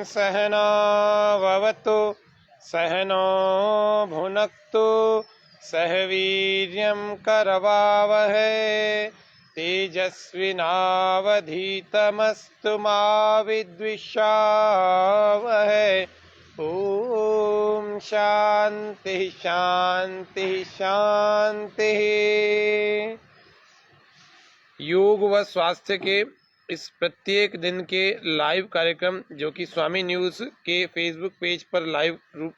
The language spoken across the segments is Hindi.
सहना भवतु सहनो भुनक्तु सह वीर्यं करवावहै तेजस्विनावधीतमस्तु मा विद्विषावहै। ओम शांति शांति शांति। योग व स्वास्थ्य के इस प्रत्येक दिन के लाइव कार्यक्रम जो कि स्वामी न्यूज के फेसबुक पेज पर लाइव रूप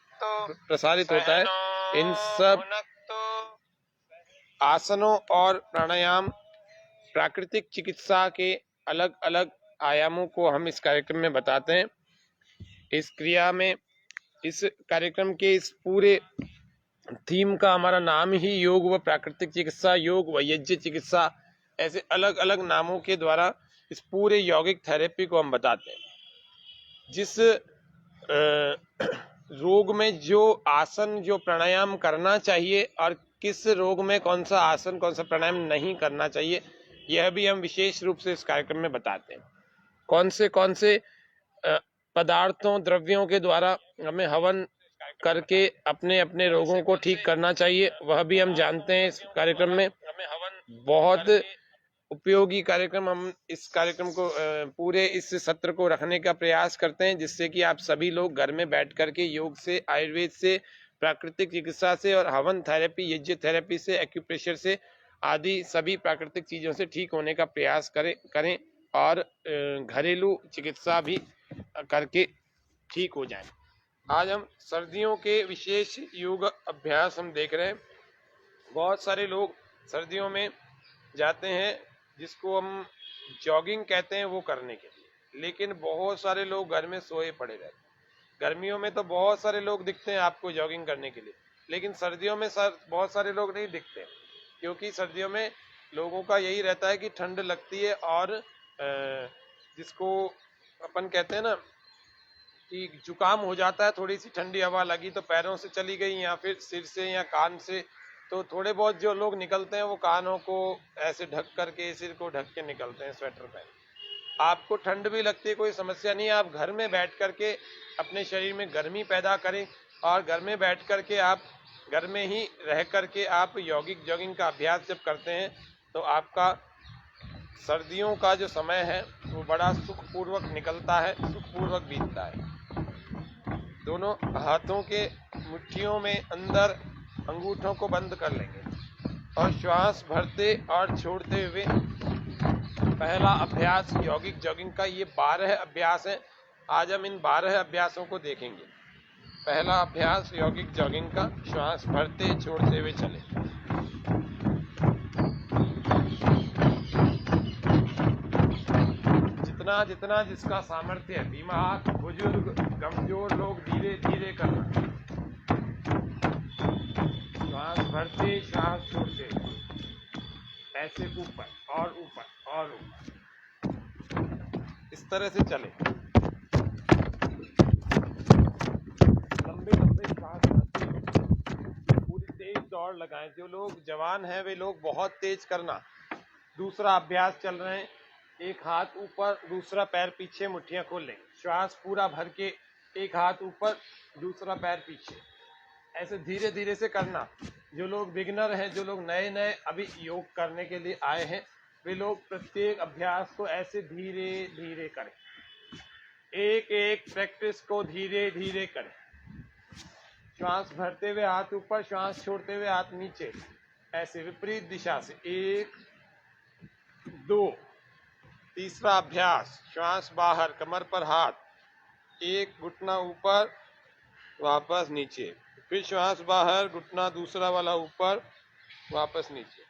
प्रसारित होता है, इन सब आसनों और प्राणायाम प्राकृतिक चिकित्सा के अलग अलग आयामों को हम इस कार्यक्रम में बताते हैं। इस क्रिया में, इस कार्यक्रम के इस पूरे थीम का हमारा नाम ही योग व प्राकृतिक चिकित्सा, योग व यज्ञ चिकित्सा, ऐसे अलग अलग नामों के द्वारा इस पूरे यौगिक थेरेपी को हम बताते हैं। जिस रोग में जो आसन, जो प्राणायाम करना चाहिए और किस रोग में कौन सा आसन, कौन सा प्राणायाम नहीं करना चाहिए, यह भी हम विशेष रूप से इस कार्यक्रम में बताते हैं। कौन से पदार्थों, द्रव्यों के द्वारा हमें हवन करके अपने अपने रोगों को ठीक करना चाहिए, वह भी हम जानते हैं इस कार्यक्रम में। बहुत उपयोगी कार्यक्रम, हम इस कार्यक्रम को पूरे इस सत्र को रखने का प्रयास करते हैं, जिससे कि आप सभी लोग घर में बैठ करके योग से, आयुर्वेद से, प्राकृतिक चिकित्सा से और हवन थेरेपी, यज्ञ थेरेपी से, एक्यूप्रेशर से आदि सभी प्राकृतिक चीज़ों से ठीक होने का प्रयास करें और घरेलू चिकित्सा भी करके ठीक हो जाएं। आज हम सर्दियों के विशेष योग अभ्यास हम देख रहे हैं। बहुत सारे लोग सर्दियों में जाते हैं, जिसको हम जॉगिंग कहते हैं, वो करने के लिए, लेकिन बहुत सारे लोग घर में सोए पड़े रहते हैं। गर्मियों में तो बहुत सारे लोग दिखते हैं आपको जॉगिंग करने के लिए, लेकिन सर्दियों में बहुत सारे लोग नहीं दिखते, क्योंकि सर्दियों में लोगों का यही रहता है कि ठंड लगती है और जिसको अपन कहते हैं ना कि जुकाम हो जाता है, थोड़ी सी ठंडी हवा लगी तो पैरों से चली गई या फिर सिर से या कान से, तो थोड़े बहुत जो लोग निकलते हैं वो कानों को ऐसे ढक करके, सिर को ढक के निकलते हैं स्वेटर पहन। आपको ठंड भी लगती है, कोई समस्या नहीं है, आप घर में बैठ करके अपने शरीर में गर्मी पैदा करें और घर में बैठ करके आप घर में ही रह करके आप यौगिक जॉगिंग का अभ्यास जब करते हैं तो आपका सर्दियों का जो समय है वो बड़ा सुखपूर्वक निकलता है, सुखपूर्वक बीतता है। दोनों हाथों के मुट्ठियों में अंदर अंगूठों को बंद कर लेंगे और श्वास भरते और छोड़ते हुए पहला अभ्यास यौगिक जॉगिंग का, ये 12 अभ्यास है। आज हम इन 12 अभ्यासों को देखेंगे। पहला अभ्यास यौगिक जॉगिंग का, श्वास भरते छोड़ते हुए चले। जितना जितना जिसका सामर्थ्य है, बीमार, बुजुर्ग, कमजोर लोग धीरे धीरे करना। श्वास भरते, श्वास छोड़ते, ऐसे ऊपर और ऊपर और ऊपर, इस तरह से चले। लंबे लंबे श्वास भरते, पूरी तेज दौड़ लगाएं। जो लोग जवान हैं वे लोग बहुत तेज करना। दूसरा अभ्यास चल रहे हैं, एक हाथ ऊपर, दूसरा पैर पीछे, मुट्ठियां खोल लेंगे। श्वास पूरा भर के एक हाथ ऊपर, दूसरा पैर पीछे, ऐसे धीरे धीरे से करना। जो लोग बिगिनर हैं, जो लोग नए नए अभी योग करने के लिए आए हैं, वे लोग प्रत्येक अभ्यास को ऐसे धीरे धीरे करें, एक एक प्रैक्टिस को धीरे धीरे करें। श्वास भरते हुए हाथ ऊपर, श्वास छोड़ते हुए हाथ नीचे, ऐसे विपरीत दिशा से। 1 2। तीसरा अभ्यास, श्वास बाहर, कमर पर हाथ, एक घुटना ऊपर, वापस नीचे, फिर श्वास बाहर, घुटना दूसरा वाला ऊपर, वापस नीचे।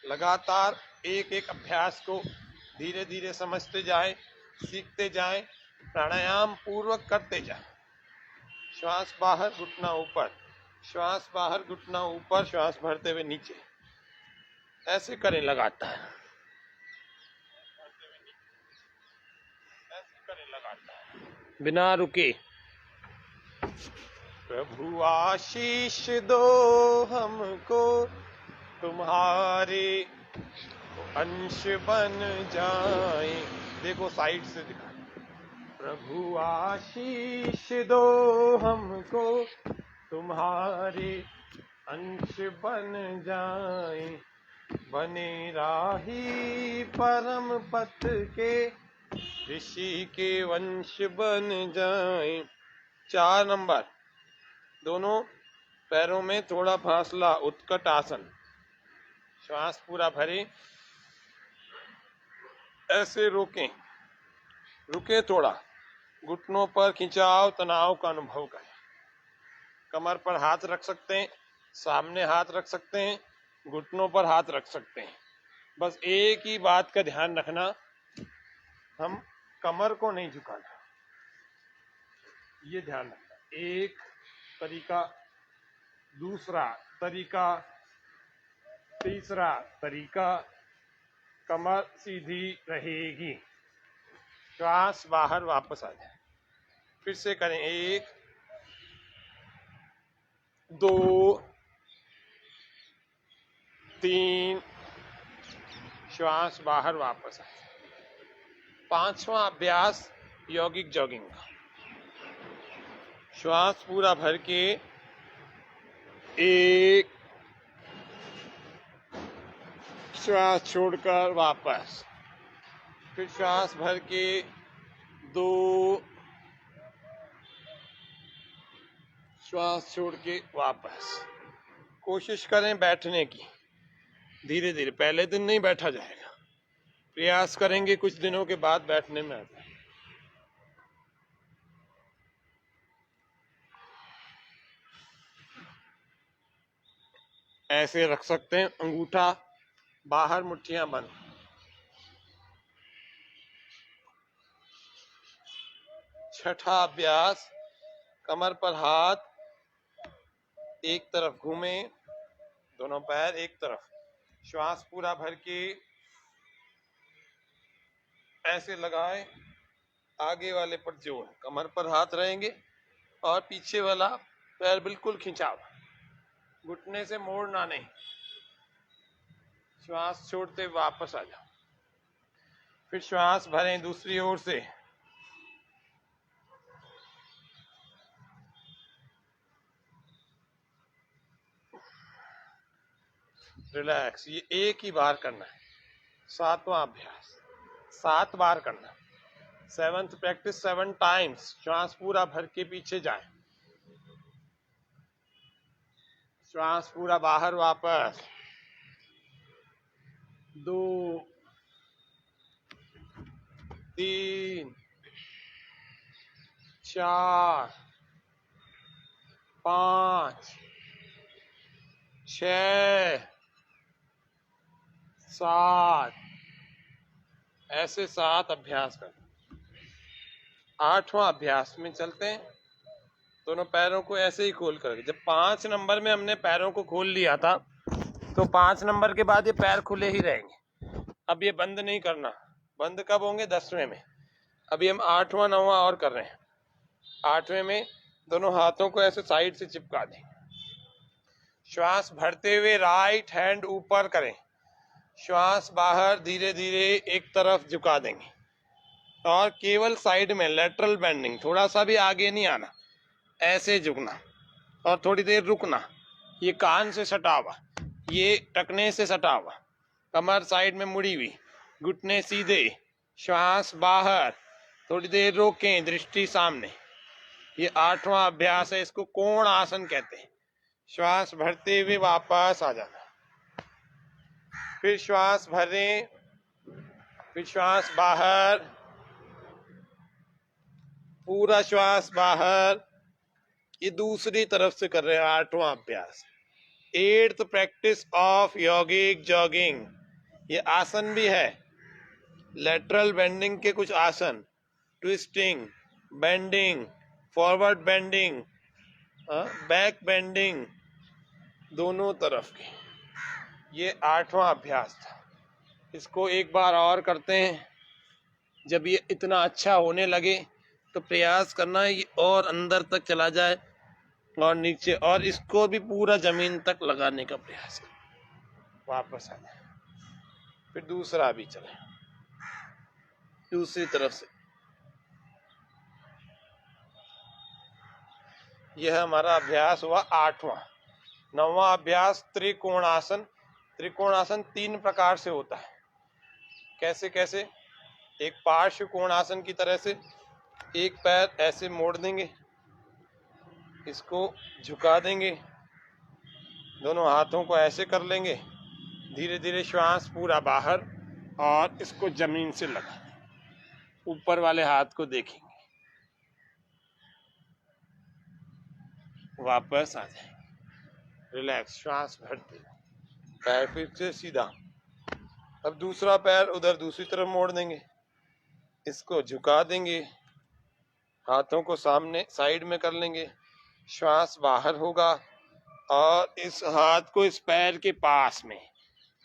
लगातार एक एक अभ्यास को धीरे धीरे समझते जाएं, सीखते जाएं, प्राणायाम पूर्वक करते जाएं। श्वास बाहर, घुटना ऊपर, श्वास बाहर, घुटना ऊपर, श्वास भरते हुए नीचे, ऐसे करें लगातार, बिना रुके। प्रभु आशीष दो हमको, तुम्हारे अंश बन जाए। देखो साइड से दिखा, प्रभु आशीष दो हमको, तुम्हारे अंश बन जाए, बने राही परम पथ के, ऋषि के वंश बन जाए। 4 नंबर, दोनों पैरों में थोड़ा फासला, उत्कट आसन। श्वास पूरा भरें, ऐसे रोकें, रुके थोड़ा, घुटनों पर खिंचाव, तनाव का अनुभव करें। कमर पर हाथ रख सकते हैं, सामने हाथ रख सकते हैं, घुटनों पर हाथ रख सकते हैं। बस एक ही बात का ध्यान रखना, हम कमर को नहीं झुकाना, ये ध्यान रखना। एक तरीका, दूसरा तरीका, तीसरा तरीका, कमर सीधी रहेगी। श्वास बाहर वापस आ जाए। फिर से करें, 1 2 3, श्वास बाहर वापस आए। 5वां अभ्यास यौगिक जॉगिंग का। श्वास पूरा भर के 1, श्वास छोड़कर वापस, फिर श्वास भर के 2, श्वास छोड़ के वापस। कोशिश करें बैठने की, धीरे धीरे, पहले दिन नहीं बैठा जाएगा, प्रयास करेंगे, कुछ दिनों के बाद बैठने में आता है। ऐसे रख सकते हैं, अंगूठा बाहर, मुट्ठियां बंद। छठा अभ्यास, कमर पर हाथ, एक तरफ घूमे, दोनों पैर एक तरफ, श्वास पूरा भर के ऐसे लगाए, आगे वाले पर जोर, कमर पर हाथ रहेंगे और पीछे वाला पैर बिल्कुल खिंचाव, घुटने से मोड़ना नहीं। श्वास छोड़ते वापस आ जाओ, फिर श्वास भरें दूसरी ओर से, रिलैक्स। ये एक ही बार करना है। 7वां अभ्यास 7 बार करना। 7th practice 7 times. श्वास पूरा भर के पीछे जाए, श्वास पूरा बाहर वापस। 2 3 4 5 6 7, ऐसे 7 अभ्यास कर। 8वां अभ्यास में चलते हैं। दोनों पैरों को ऐसे ही खोल कर, जब 5 नंबर में हमने पैरों को खोल लिया था, तो 5 नंबर के बाद ये पैर खुले ही रहेंगे। अब ये बंद नहीं करना, बंद कब होंगे? 10वें में। अभी हम 8वां 9वां और कर रहे हैं। 8वें में दोनों हाथों को ऐसे साइड से चिपका दें। श्वास भरते हुए राइट हैंड ऊपर करें, श्वास बाहर धीरे धीरे एक तरफ झुका देंगे, और केवल साइड में लेटरल बेंडिंग, थोड़ा सा भी आगे नहीं आना, ऐसे झुकना और थोड़ी देर रुकना। ये कान से सटा हुआ, ये टखने से सटा हुआ, कमर साइड में मुड़ी हुई, घुटने सीधे, श्वास बाहर, थोड़ी देर रोकें, दृष्टि सामने। ये 8वां अभ्यास है, इसको कोण आसन कहते हैं। श्वास भरते हुए वापस आ जाना, फिर श्वास भरें, फिर श्वास बाहर, पूरा श्वास बाहर। ये दूसरी तरफ से कर रहे हैं 8वां अभ्यास। 8th प्रैक्टिस ऑफ यौगिक जॉगिंग। ये आसन भी है, लेटरल बेंडिंग के कुछ आसन, twisting, bending, forward bending, back bending, दोनों तरफ के। ये 8वां अभ्यास था। इसको एक बार और करते हैं। जब ये इतना अच्छा होने लगे तो प्रयास करना है ये और अंदर तक चला जाए और नीचे, और इसको भी पूरा जमीन तक लगाने का प्रयास करें। वापस आ जाए, फिर दूसरा भी चले, दूसरी तरफ से यह हमारा अभ्यास हुआ 8वां। 9वां अभ्यास त्रिकोणासन। त्रिकोणासन 3 प्रकार से होता है। कैसे कैसे? एक पार्श्व कोणासन की तरह से, एक पैर ऐसे मोड़ देंगे, इसको झुका देंगे, दोनों हाथों को ऐसे कर लेंगे, धीरे धीरे श्वास पूरा बाहर, और इसको जमीन से लगा देंगे, ऊपर वाले हाथ को देखेंगे, वापस आ जाएंगे, रिलैक्स, श्वास भरते, पैर फिर से सीधा। अब दूसरा पैर उधर दूसरी तरफ मोड़ देंगे, इसको झुका देंगे, हाथों को सामने साइड में कर लेंगे, श्वास बाहर होगा, और इस हाथ को इस पैर के पास में,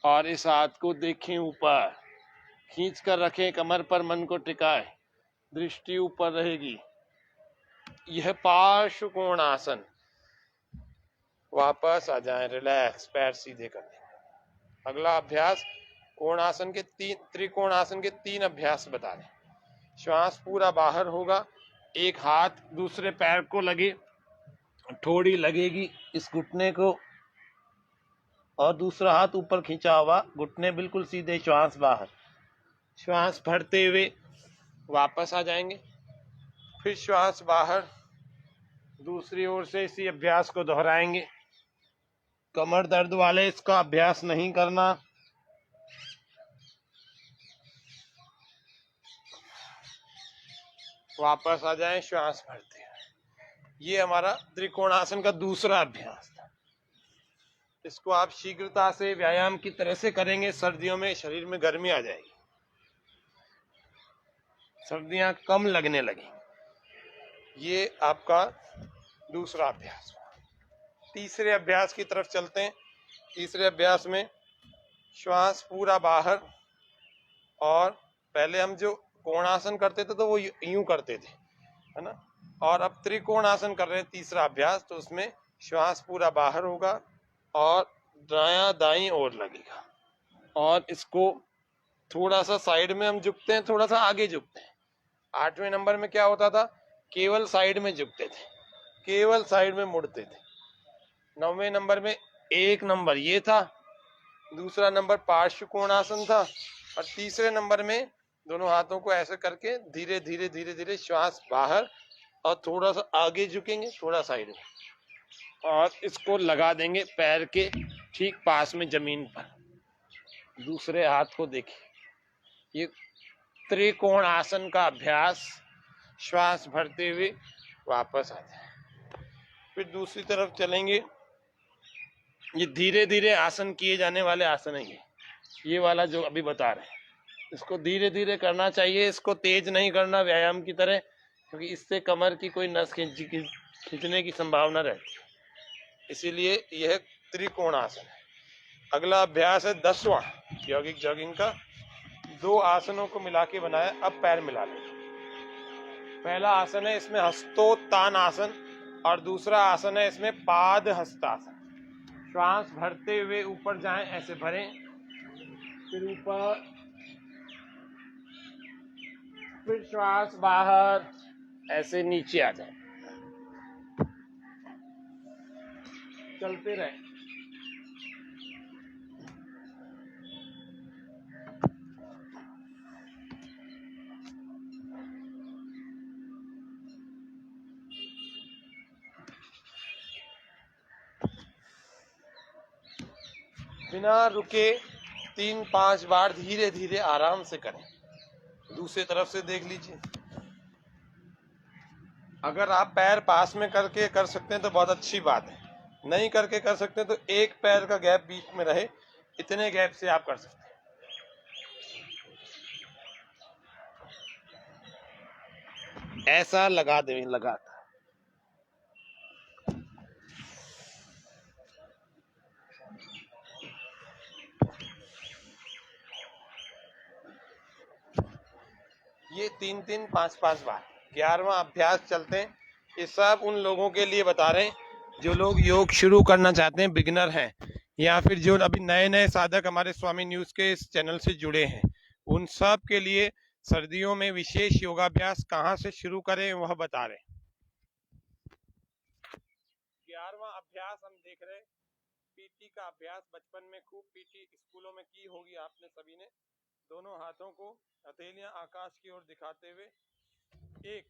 और इस हाथ को देखें ऊपर, खींच कर रखें कमर पर, मन को टिकाए, दृष्टि ऊपर रहेगी। यह पार्श्व कोणासन। वापस आ जाएं, रिलैक्स, पैर सीधे कर दें। अगला अभ्यास कोणासन के त्रिकोणासन के 3 अभ्यास बता रहे। श्वास पूरा बाहर होगा, एक हाथ दूसरे पैर को लगे, ठोड़ी लगेगी इस घुटने को, और दूसरा हाथ ऊपर खींचा हुआ, घुटने बिल्कुल सीधे, श्वास बाहर। श्वास भरते हुए वापस आ जाएंगे, फिर श्वास बाहर, दूसरी ओर से इसी अभ्यास को दोहराएंगे। कमर दर्द वाले इसका अभ्यास नहीं करना। वापस आ जाएं, श्वास भरते हैं। ये हमारा त्रिकोणासन का दूसरा अभ्यास था। इसको आप शीघ्रता से व्यायाम की तरह से करेंगे। सर्दियों में शरीर में गर्मी आ जाएगी, सर्दियां कम लगने लगेंगी। ये आपका दूसरा अभ्यास हुआ। तीसरे अभ्यास की तरफ चलते हैं। तीसरे अभ्यास में श्वास पूरा बाहर, और पहले हम जो कोणासन करते थे तो वो यूं करते थे, है ना, और अब त्रिकोणासन कर रहे हैं तीसरा अभ्यास, तो उसमें श्वास पूरा बाहर होगा और दायां दाईं ओर लगेगा, और इसको थोड़ा सा साइड में हम झुकते हैं, थोड़ा सा आगे झुकते हैं। 8वें नंबर में क्या होता था, केवल साइड में झुकते थे, केवल साइड में मुड़ते थे। 9वें नंबर में एक नंबर ये था, दूसरा नंबर पार्श्व कोणासन था, और तीसरे नंबर में दोनों हाथों को ऐसे करके धीरे धीरे धीरे धीरे श्वास बाहर, और थोड़ा सा आगे झुकेंगे, थोड़ा साइड में, और इसको लगा देंगे पैर के ठीक पास में जमीन पर। दूसरे हाथ को देखिए। ये त्रिकोणासन का अभ्यास। श्वास भरते हुए वापस आ जाए। फिर दूसरी तरफ चलेंगे। ये धीरे धीरे आसन किए जाने वाले आसन है। ये वाला जो अभी बता रहे हैं, इसको धीरे धीरे करना चाहिए, इसको तेज नहीं करना व्यायाम की तरह, क्योंकि इससे कमर की कोई नस खींचने की संभावना रहती है। इसीलिए यह त्रिकोणासन है। अगला अभ्यास है 10वां यौगिक जॉगिंग का। 2 आसनों को मिला के बनाया। अब पैर मिला लें। पहला आसन है इसमें हस्तोत्तान आसन, और दूसरा आसन है इसमें पाद हस्तासन। श्वास भरते हुए ऊपर जाएं, ऐसे भरें, फिर ऊपर, फिर श्वास बाहर, ऐसे नीचे आ जाए, चलते रहे। बिना रुके 3-5 बार धीरे धीरे आराम से करें। दूसरी तरफ से देख लीजिए। अगर आप पैर पास में करके कर सकते हैं तो बहुत अच्छी बात है, नहीं करके कर सकते हैं तो एक पैर का गैप बीच में रहे, इतने गैप से आप कर सकते हैं। ऐसा लगा दें, लगातार। ये 3-3, 5-5 बार। 11वां अभ्यास चलते हैं। ये सब उन लोगों के लिए बता रहे हैं जो लोग योग शुरू करना चाहते हैं, बिगिनर हैं, या फिर जो अभी नए नए साधक हमारे स्वामी न्यूज के इस चैनल से जुड़े हैं, उन सब के लिए सर्दियों में विशेष योगाभ्यास कहाँ से शुरू करें वह बता रहे हैं। अभ्यास हम देख रहे हैं। पीटी का अभ्यास बचपन में खूब पीटी स्कूलों में की होगी आपने सभी ने। दोनों हाथों को हथेलियां आकाश की ओर दिखाते हुए एक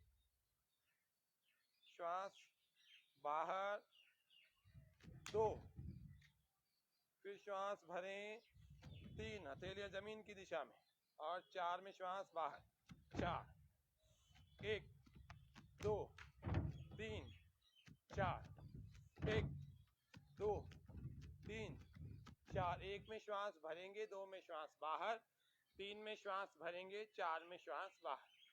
श्वास बाहर, दो, फिर श्वास भरें, तीन, हथेलियां जमीन की दिशा में, और चार में श्वास बाहर, चार, एक, दो, तीन, चार, एक, दो, तीन, चार। एक में श्वास भरेंगे, दो में श्वास बाहर, तीन में श्वास भरेंगे, चार में श्वास बाहर।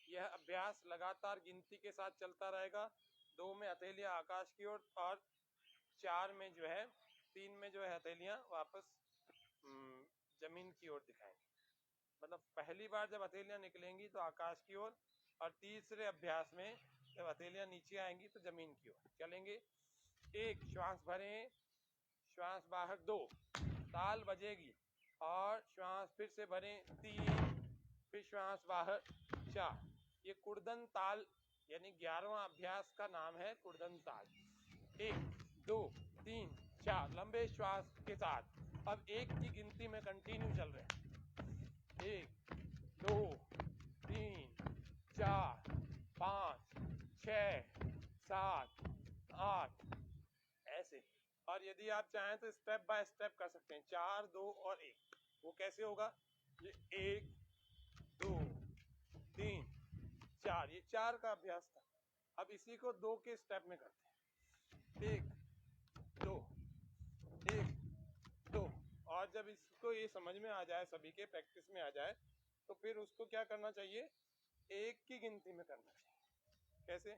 यह अभ्यास लगातार गिनती के साथ चलता रहेगा। दो में हथेलियां आकाश की ओर, और चार में जो है, तीन में जो है हथेलियां वापस जमीन की ओर दिखाएंगे। मतलब पहली बार जब हथेलियां निकलेंगी तो आकाश की ओर, और तीसरे अभ्यास में जब हथेलियां नीचे आएंगी तो जमीन की ओर चलेंगे। एक, श्वास भरें, श्वास बाहर, दो, ताल बजेगी, और श्वास फिर से भरें, तीन, फिर श्वास बाहर, चार। ये कुर्दन ताल यानी 11वां अभ्यास का नाम है कुर्दन ताल। एक, दो, तीन, चार, लंबे श्वास के साथ। अब एक की गिनती में कंटिन्यू चल रहे हैं। एक, दो, तीन, चार, पाँच, 6, 7, 8, ऐसे। और यदि आप चाहें तो स्टेप बाय स्टेप कर सकते हैं, 4, 2 और 1। वो कैसे होगा? ये 1, 2, 3, 4, ये 4 का अभ्यास था। अब इसी को 2 के स्टेप में करते हैं। 1, 2, 1, 2। और जब इसको ये समझ में आ जाए, सभी के प्रैक्टिस में आ जाए, तो फिर उसको क्या करना चाहिए? 1 की गिनती में करना चाहिए। कैसे?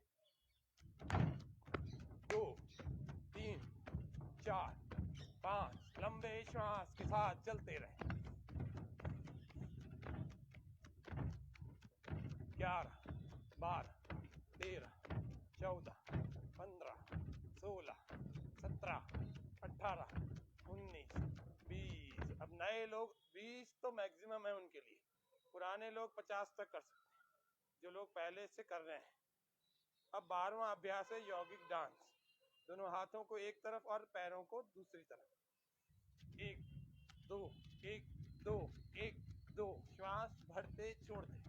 2, 3, 4, 5, लंबे श्वास के साथ चलते रहे। 11, 12, 13, 14, 15, 16, 17, 18, 19, 20। अब नए लोग 20 तो मैक्सिमम है उनके लिए, पुराने लोग 50 तक कर सकते हैं, जो लोग पहले से कर रहे हैं। अब 12वां अभ्यास है यौगिक डांस। दोनों हाथों को एक तरफ और पैरों को दूसरी तरफ। 1, 2, 1, 2, 1, 2। श्वास भरते छोड़ते।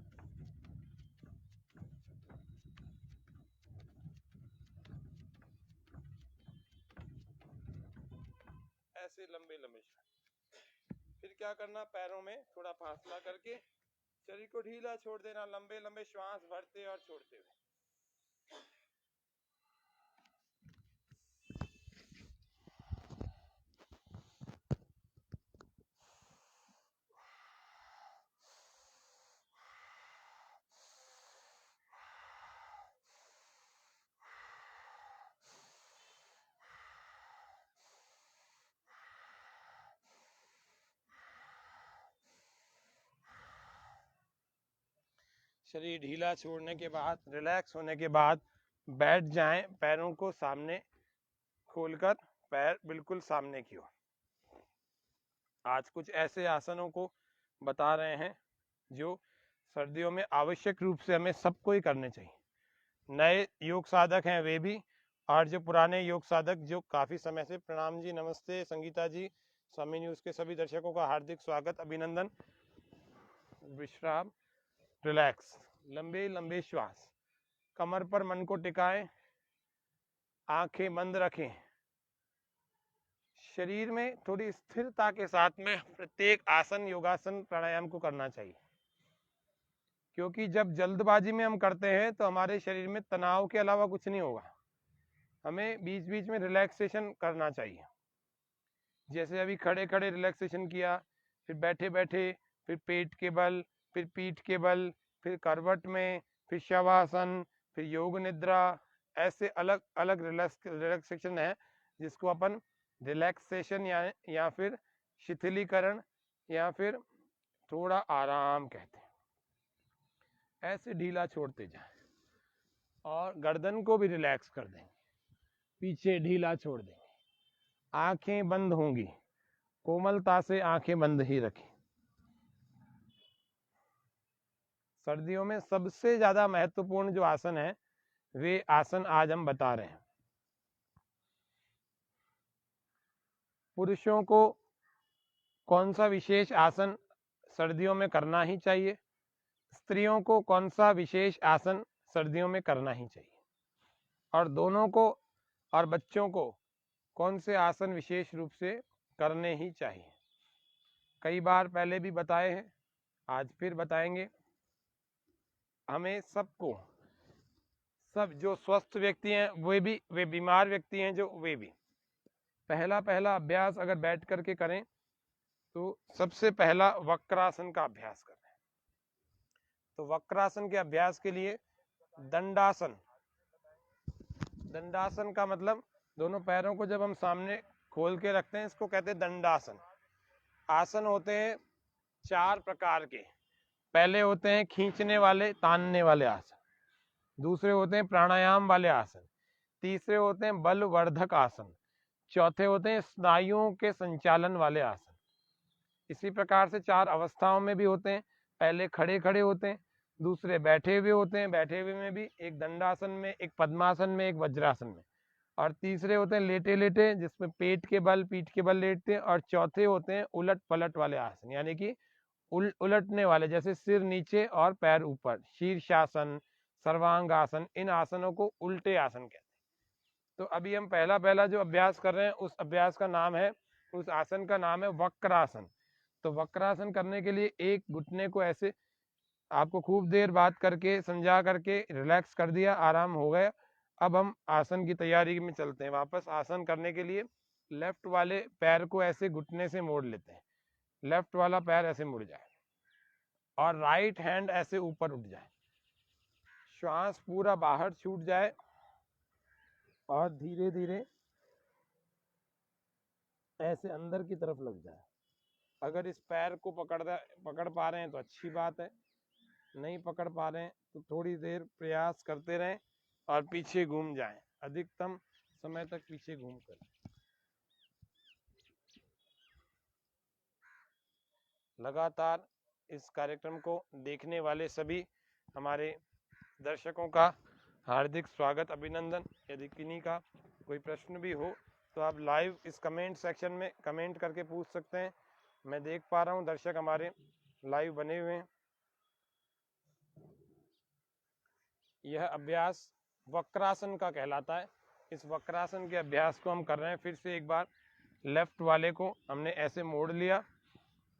ऐसे लंबे लंबे श्वास। फिर क्या करना? पैरों में थोड़ा फासला करके शरीर को ढीला छोड़ देना, लंबे लंबे श्वास भरते और छोड़ते हुए। शरीर ढीला छोड़ने के बाद, रिलैक्स होने के बाद बैठ जाएं, पैरों को सामने खोलकर, पैर बिल्कुल सामने की ओर। आज कुछ ऐसे आसनों को बता रहे हैं जो सर्दियों में आवश्यक रूप से हमें सबको ही करने चाहिए। नए योग साधक हैं वे भी, और जो पुराने योग साधक जो काफी समय से। प्रणाम जी, नमस्ते संगीता जी। स्वामी न्यूज के सभी दर्शकों का हार्दिक स्वागत, अभिनंदन। विश्राम, रिलैक्स, लंबे लंबे श्वास, कमर पर मन को टिकाएं, आंखें बंद रखें। शरीर में थोड़ी स्थिरता के साथ में प्रत्येक आसन, योगासन, प्राणायाम को करना चाहिए, क्योंकि जब जल्दबाजी में हम करते हैं तो हमारे शरीर में तनाव के अलावा कुछ नहीं होगा। हमें बीच बीच में रिलैक्सेशन करना चाहिए। जैसे अभी खड़े खड़े रिलैक्सेशन किया, फिर बैठे बैठे, फिर पेट के बल, फिर पीठ के बल, फिर करवट में, फिर शवासन, फिर योग निद्रा। ऐसे अलग अलग रिलैक्सेशन है जिसको अपन रिलैक्सेशन या फिर शिथिलीकरण या फिर थोड़ा आराम कहते हैं। ऐसे ढीला छोड़ते जाएं, और गर्दन को भी रिलैक्स कर देंगे, पीछे ढीला छोड़ देंगे, आंखें बंद होंगी, कोमलता से आंखें बंद ही रखें। सर्दियों में सबसे ज्यादा महत्वपूर्ण जो आसन है वे आसन आज हम बता रहे हैं। पुरुषों को कौन सा विशेष आसन सर्दियों में करना ही चाहिए, स्त्रियों को कौन सा विशेष आसन सर्दियों में करना ही चाहिए, और दोनों को और बच्चों को कौन से आसन विशेष रूप से करने ही चाहिए। कई बार पहले भी बताए हैं, आज फिर बताएंगे। हमें सबको, सब जो स्वस्थ व्यक्ति हैं वे बीमार व्यक्ति हैं जो वे भी पहला अभ्यास अगर बैठ करके करें तो सबसे पहला वक्रासन का अभ्यास करें। तो वक्रासन के अभ्यास के लिए दंडासन, दंडासन का मतलब दोनों पैरों को जब हम सामने खोल के रखते हैं इसको कहते हैं दंडासन। आसन होते हैं 4 प्रकार के। पहले होते हैं खींचने वाले, तानने वाले आसन, दूसरे होते हैं प्राणायाम वाले आसन, तीसरे होते हैं बलवर्धक आसन, चौथे होते हैं स्नायुओं के संचालन वाले आसन। इसी प्रकार से 4 अवस्थाओं में भी होते हैं। पहले खड़े खड़े होते हैं, दूसरे बैठे हुए होते हैं, बैठे हुए में भी एक दंडासन में, एक पद्मासन में, एक वज्रासन में, और तीसरे होते हैं लेटे लेटे जिसमें पेट के बल, पीठ के बल लेटते हैं, और चौथे होते हैं उलट पलट वाले आसन, यानी कि उलटने वाले, जैसे सिर नीचे और पैर ऊपर, शीर्षासन, सर्वांगासन। इन आसनों को उल्टे आसन कहते हैं। तो अभी हम पहला जो अभ्यास कर रहे हैं उस अभ्यास का नाम है, उस आसन का नाम है वक्रासन। तो वक्रासन करने के लिए एक घुटने को ऐसे, आपको खूब देर बात करके समझा करके रिलैक्स कर दिया, आराम हो गया। अब हम आसन की तैयारी में चलते हैं। वापस आसन करने के लिए लेफ्ट वाले पैर को ऐसे घुटने से मोड़ लेते हैं, लेफ्ट वाला पैर ऐसे मुड़ जाए और राइट हैंड ऐसे ऊपर उठ जाए, श्वास पूरा बाहर छूट जाए और धीरे धीरे ऐसे अंदर की तरफ लग जाए। अगर इस पैर को पकड़ पा रहे हैं तो अच्छी बात है, नहीं पकड़ पा रहे हैं तो थोड़ी देर प्रयास करते रहें और पीछे घूम जाएं, अधिकतम समय तक पीछे घूम कर। लगातार इस कार्यक्रम को देखने वाले सभी हमारे दर्शकों का हार्दिक स्वागत, अभिनंदन। यदि किन्हीं का कोई प्रश्न भी हो तो आप लाइव इस कमेंट सेक्शन में कमेंट करके पूछ सकते हैं। मैं देख पा रहा हूं दर्शक हमारे लाइव बने हुए हैं। यह अभ्यास वक्रासन का कहलाता है। इस वक्रासन के अभ्यास को हम कर रहे हैं। फिर से एक बार लेफ्ट वाले को हमने ऐसे मोड़ लिया,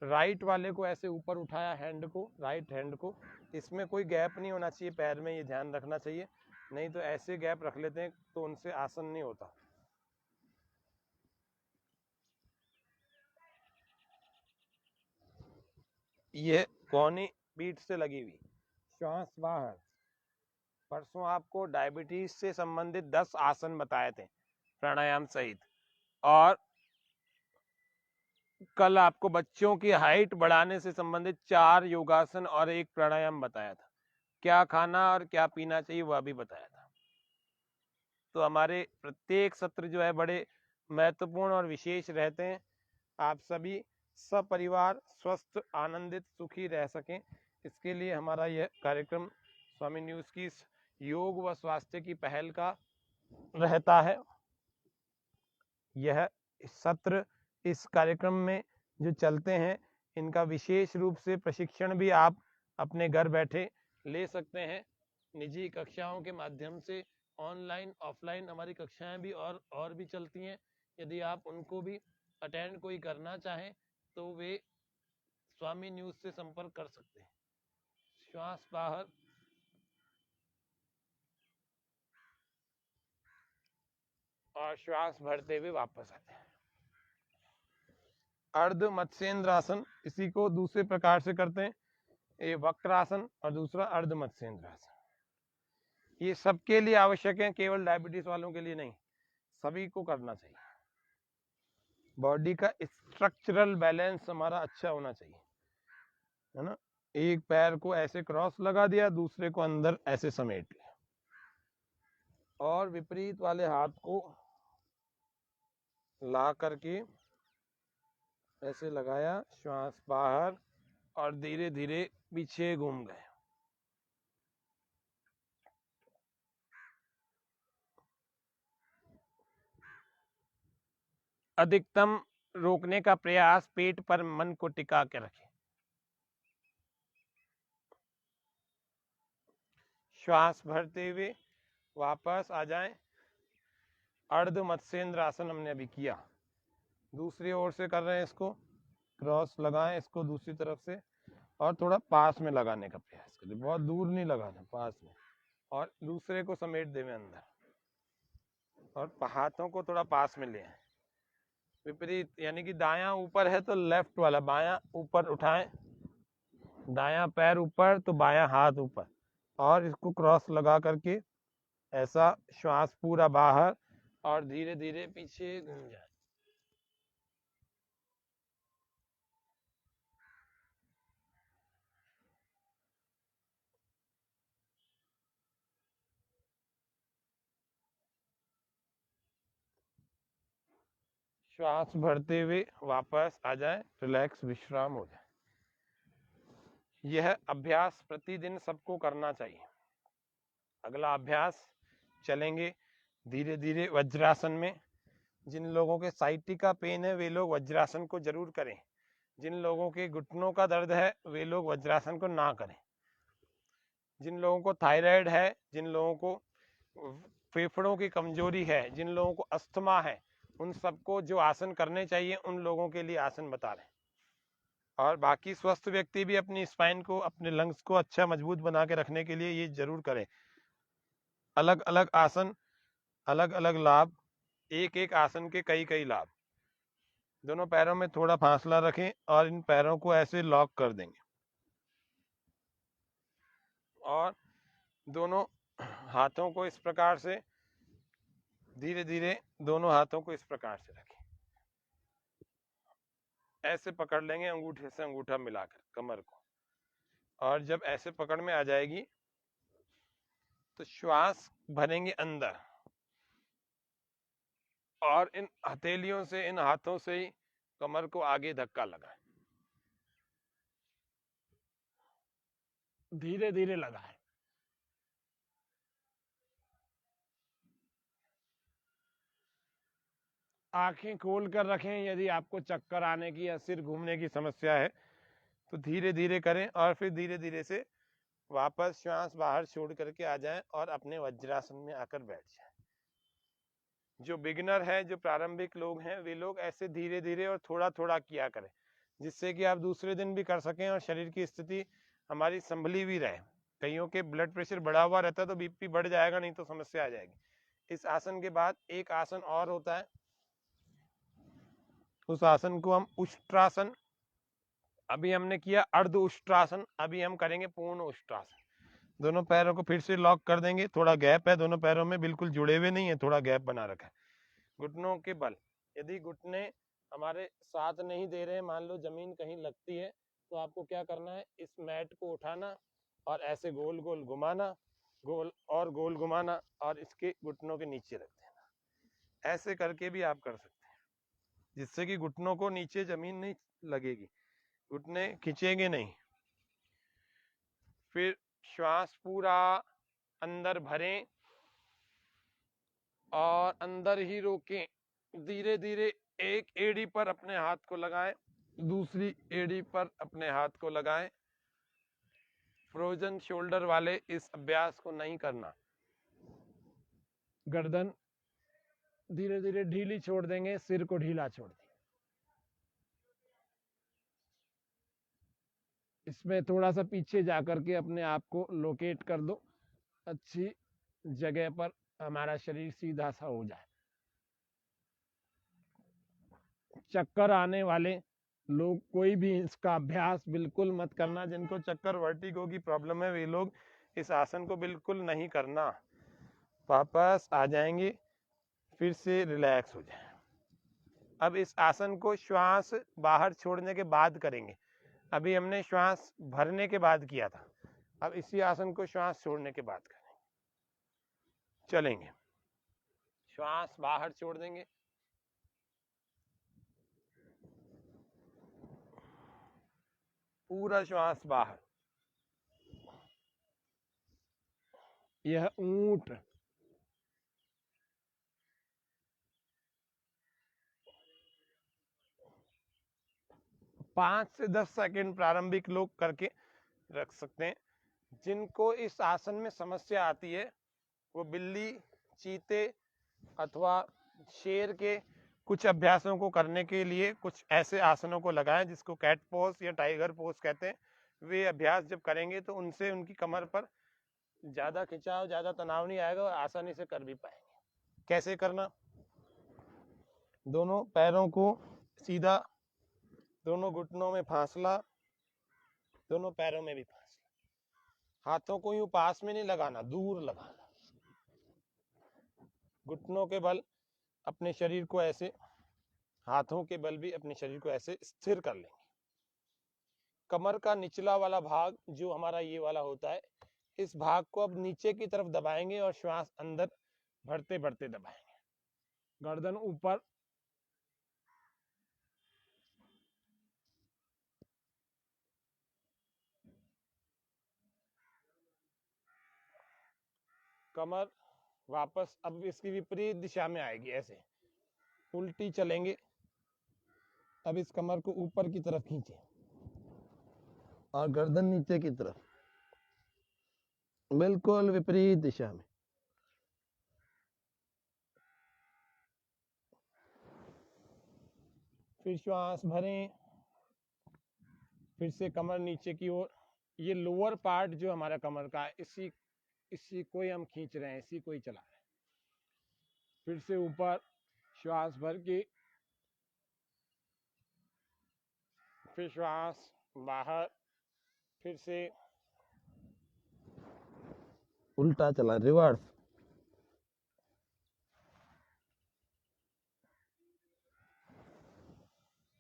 राइट वाले को ऐसे ऊपर उठाया, हैंड को, राइट हैंड को। इसमें कोई गैप नहीं होना चाहिए पैर में, ये ध्यान रखना चाहिए, नहीं तो ऐसे गैप रख लेते हैं तो उनसे आसन नहीं होता। ये कोहनी पीठ से लगी हुई, श्वास बाहर। परसों आपको डायबिटीज से संबंधित 10 आसन बताए थे प्राणायाम सहित, और कल आपको बच्चों की हाइट बढ़ाने से संबंधित 4 योगासन और 1 प्राणायाम बताया था। क्या खाना और क्या पीना चाहिए वह भी बताया था। तो हमारे प्रत्येक सत्र जो है बड़े महत्वपूर्ण और विशेष रहते हैं। आप सभी सपरिवार स्वस्थ, आनंदित, सुखी रह सकें, इसके लिए हमारा यह कार्यक्रम स्वामी न्यूज़ की योग व स्वास्थ्य की पहल का रहता है। यह सत्र, इस कार्यक्रम में जो चलते हैं, इनका विशेष रूप से प्रशिक्षण भी आप अपने घर बैठे ले सकते हैं। निजी कक्षाओं के माध्यम से ऑनलाइन ऑफलाइन हमारी कक्षाएं भी और भी चलती हैं। यदि आप उनको भी अटेंड कोई करना चाहें तो वे स्वामी न्यूज़ से संपर्क कर सकते हैं। श्वास बाहर और श्वास भरते हुए वापस आते हैं। अर्ध मत्स्येंद्रासन, इसी को दूसरे प्रकार से करते हैं, ये वक्रासन और दूसरा अर्ध मत्स्येंद्रासन। ये सबके लिए आवश्यक है, केवल डायबिटीज वालों के लिए नहीं, सभी को करना चाहिए। बॉडी का स्ट्रक्चरल बैलेंस हमारा अच्छा होना चाहिए, है ना। एक पैर को ऐसे क्रॉस लगा दिया, दूसरे को अंदर ऐसे समेट लिया, और विपरीत वाले हाथ को ला करके ऐसे लगाया, श्वास बाहर और धीरे धीरे पीछे घूम गए। अधिकतम रोकने का प्रयास, पेट पर मन को टिका के रखें। श्वास भरते हुए वापस आ जाएं। अर्ध मत्स्येंद्र आसन हमने अभी किया, दूसरी ओर से कर रहे हैं इसको, क्रॉस लगाएं इसको दूसरी तरफ से और थोड़ा पास में लगाने का प्रयास करें, बहुत दूर नहीं लगाना, पास में, और दूसरे को समेट दें अंदर और हाथों को थोड़ा पास में ले आए। विपरीत, यानी कि दायां ऊपर है तो लेफ्ट वाला बायां ऊपर उठाएं, दायां पैर ऊपर तो बायां हाथ ऊपर, और इसको क्रॉस लगा करके ऐसा श्वास पूरा बाहर और धीरे धीरे पीछे घूम जाए। श्वास भरते हुए वापस आ जाए, रिलैक्स, विश्राम हो जाए। यह अभ्यास प्रतिदिन सबको करना चाहिए। अगला अभ्यास चलेंगे धीरे धीरे वज्रासन में। जिन लोगों के साइटिका पेन है वे लोग वज्रासन को जरूर करें। जिन लोगों के घुटनों का दर्द है वे लोग वज्रासन को ना करें। जिन लोगों को थायराइड है, जिन लोगों को फेफड़ों की कमजोरी है, जिन लोगों को अस्थमा है, उन सबको जो आसन करने चाहिए उन लोगों के लिए आसन बता रहे हैं। और बाकी स्वस्थ व्यक्ति भी अपनी स्पाइन को, अपने लंग्स को अच्छा मजबूत बना के रखने के लिए ये जरूर करें। अलग अलग आसन, अलग अलग लाभ, एक एक आसन के कई कई लाभ। दोनों पैरों में थोड़ा फासला रखें और इन पैरों को ऐसे लॉक कर देंगे और दोनों हाथों को इस प्रकार से धीरे धीरे, दोनों हाथों को इस प्रकार से रखें, ऐसे पकड़ लेंगे अंगूठे से अंगूठा मिलाकर कमर को। और जब ऐसे पकड़ में आ जाएगी तो श्वास भरेंगे अंदर और इन हथेलियों से, इन हाथों से ही कमर को आगे धक्का लगाएं, धीरे धीरे लगाएं। आंखें खोल कर रखें। यदि आपको चक्कर आने की या सिर घूमने की समस्या है तो धीरे धीरे करें और फिर धीरे धीरे से वापस श्वास बाहर छोड़ करके आ जाएं और अपने वज्रासन में आकर बैठ जाएं। जो बिगिनर है, जो प्रारंभिक लोग हैं, वे लोग ऐसे धीरे धीरे और थोड़ा थोड़ा किया करें, जिससे कि आप दूसरे दिन भी कर सकें और शरीर की स्थिति हमारी संभली भी रहे। कईयों के ब्लड प्रेशर बढ़ा हुआ रहता है तो बीपी बढ़ जाएगा, नहीं तो समस्या आ जाएगी। इस आसन के बाद एक आसन और होता है, उस आसन को हम उष्ट्रासन, अभी हमने किया अर्ध उष्ट्रासन, अभी हम करेंगे पूर्ण उष्ट्रासन। दोनों पैरों को फिर से लॉक कर देंगे, थोड़ा गैप है दोनों पैरों में, बिल्कुल जुड़े हुए नहीं है, थोड़ा गैप बना रखा है। घुटनों के बल, यदि घुटने हमारे साथ नहीं दे रहे, मान लो जमीन कहीं लगती है, तो आपको क्या करना है, इस मैट को उठाना और ऐसे गोल गोल घुमाना, गोल और गोल घुमाना और इसके घुटनों के नीचे रख देना। ऐसे करके भी आप कर सकते हैं, जिससे कि घुटनों को नीचे जमीन नहीं लगेगी, घुटने खिंचेंगे नहीं। फिर श्वास पूरा अंदर भरें और अंदर ही रोकें। धीरे धीरे एक एड़ी पर अपने हाथ को लगाएं, दूसरी एड़ी पर अपने हाथ को लगाएं। फ्रोजन शोल्डर वाले इस अभ्यास को नहीं करना। गर्दन धीरे धीरे ढीली छोड़ देंगे, सिर को ढीला छोड़ देंगे। इसमें थोड़ा सा पीछे जाकर के अपने आप को लोकेट कर दो, अच्छी जगह पर हमारा शरीर सीधा सा हो जाए। चक्कर आने वाले लोग कोई भी इसका अभ्यास बिल्कुल मत करना। जिनको चक्कर, वर्टिगो की प्रॉब्लम है, वे लोग इस आसन को बिल्कुल नहीं करना। वापस आ जाएंगे, फिर से रिलैक्स हो जाए। अब इस आसन को श्वास बाहर छोड़ने के बाद करेंगे। अभी हमने श्वास भरने के बाद किया था, अब इसी आसन को श्वास छोड़ने के बाद करेंगे। चलेंगे, श्वास बाहर छोड़ देंगे, पूरा श्वास बाहर। यह ऊंट, 5 से 10 सेकंड प्रारंभिक लोग करके रख सकते हैं। जिनको इस आसन में समस्या आती है वो बिल्ली, चीते अथवा शेर के कुछ अभ्यासों को करने के लिए कुछ ऐसे आसनों को लगाएं जिसको कैट पोज या टाइगर पोज कहते हैं। वे अभ्यास जब करेंगे तो उनसे उनकी कमर पर ज्यादा खिंचाव, ज्यादा तनाव नहीं आएगा और आसानी से कर भी पाएंगे। कैसे करना? दोनों पैरों को सीधा, दोनों घुटनों में फासला, दोनों पैरों में भी फासला। हाथों को यूं पास में नहीं लगाना, दूर लगाना। घुटनों के बल अपने शरीर को ऐसे, हाथों के बल भी अपने शरीर को ऐसे स्थिर कर लेंगे। कमर का निचला वाला भाग जो हमारा ये वाला होता है, इस भाग को अब नीचे की तरफ दबाएंगे और श्वास अंदर भरते भरते दबाएंगे। गर्दन ऊपर, कमर वापस अब इसकी विपरीत दिशा में आएगी, ऐसे उल्टी चलेंगे। अब इस कमर को ऊपर की तरफ खींचे और गर्दन नीचे की तरफ, बिल्कुल विपरीत दिशा में। फिर श्वास भरें, फिर से कमर नीचे की ओर। ये लोअर पार्ट जो हमारा कमर का है, इसी को ही हम खींच रहे हैं, इसी को ही चला रहे हैं। फिर से ऊपर श्वास भर के, फिर श्वास बाहर, फिर से उल्टा चला, रिवर्स।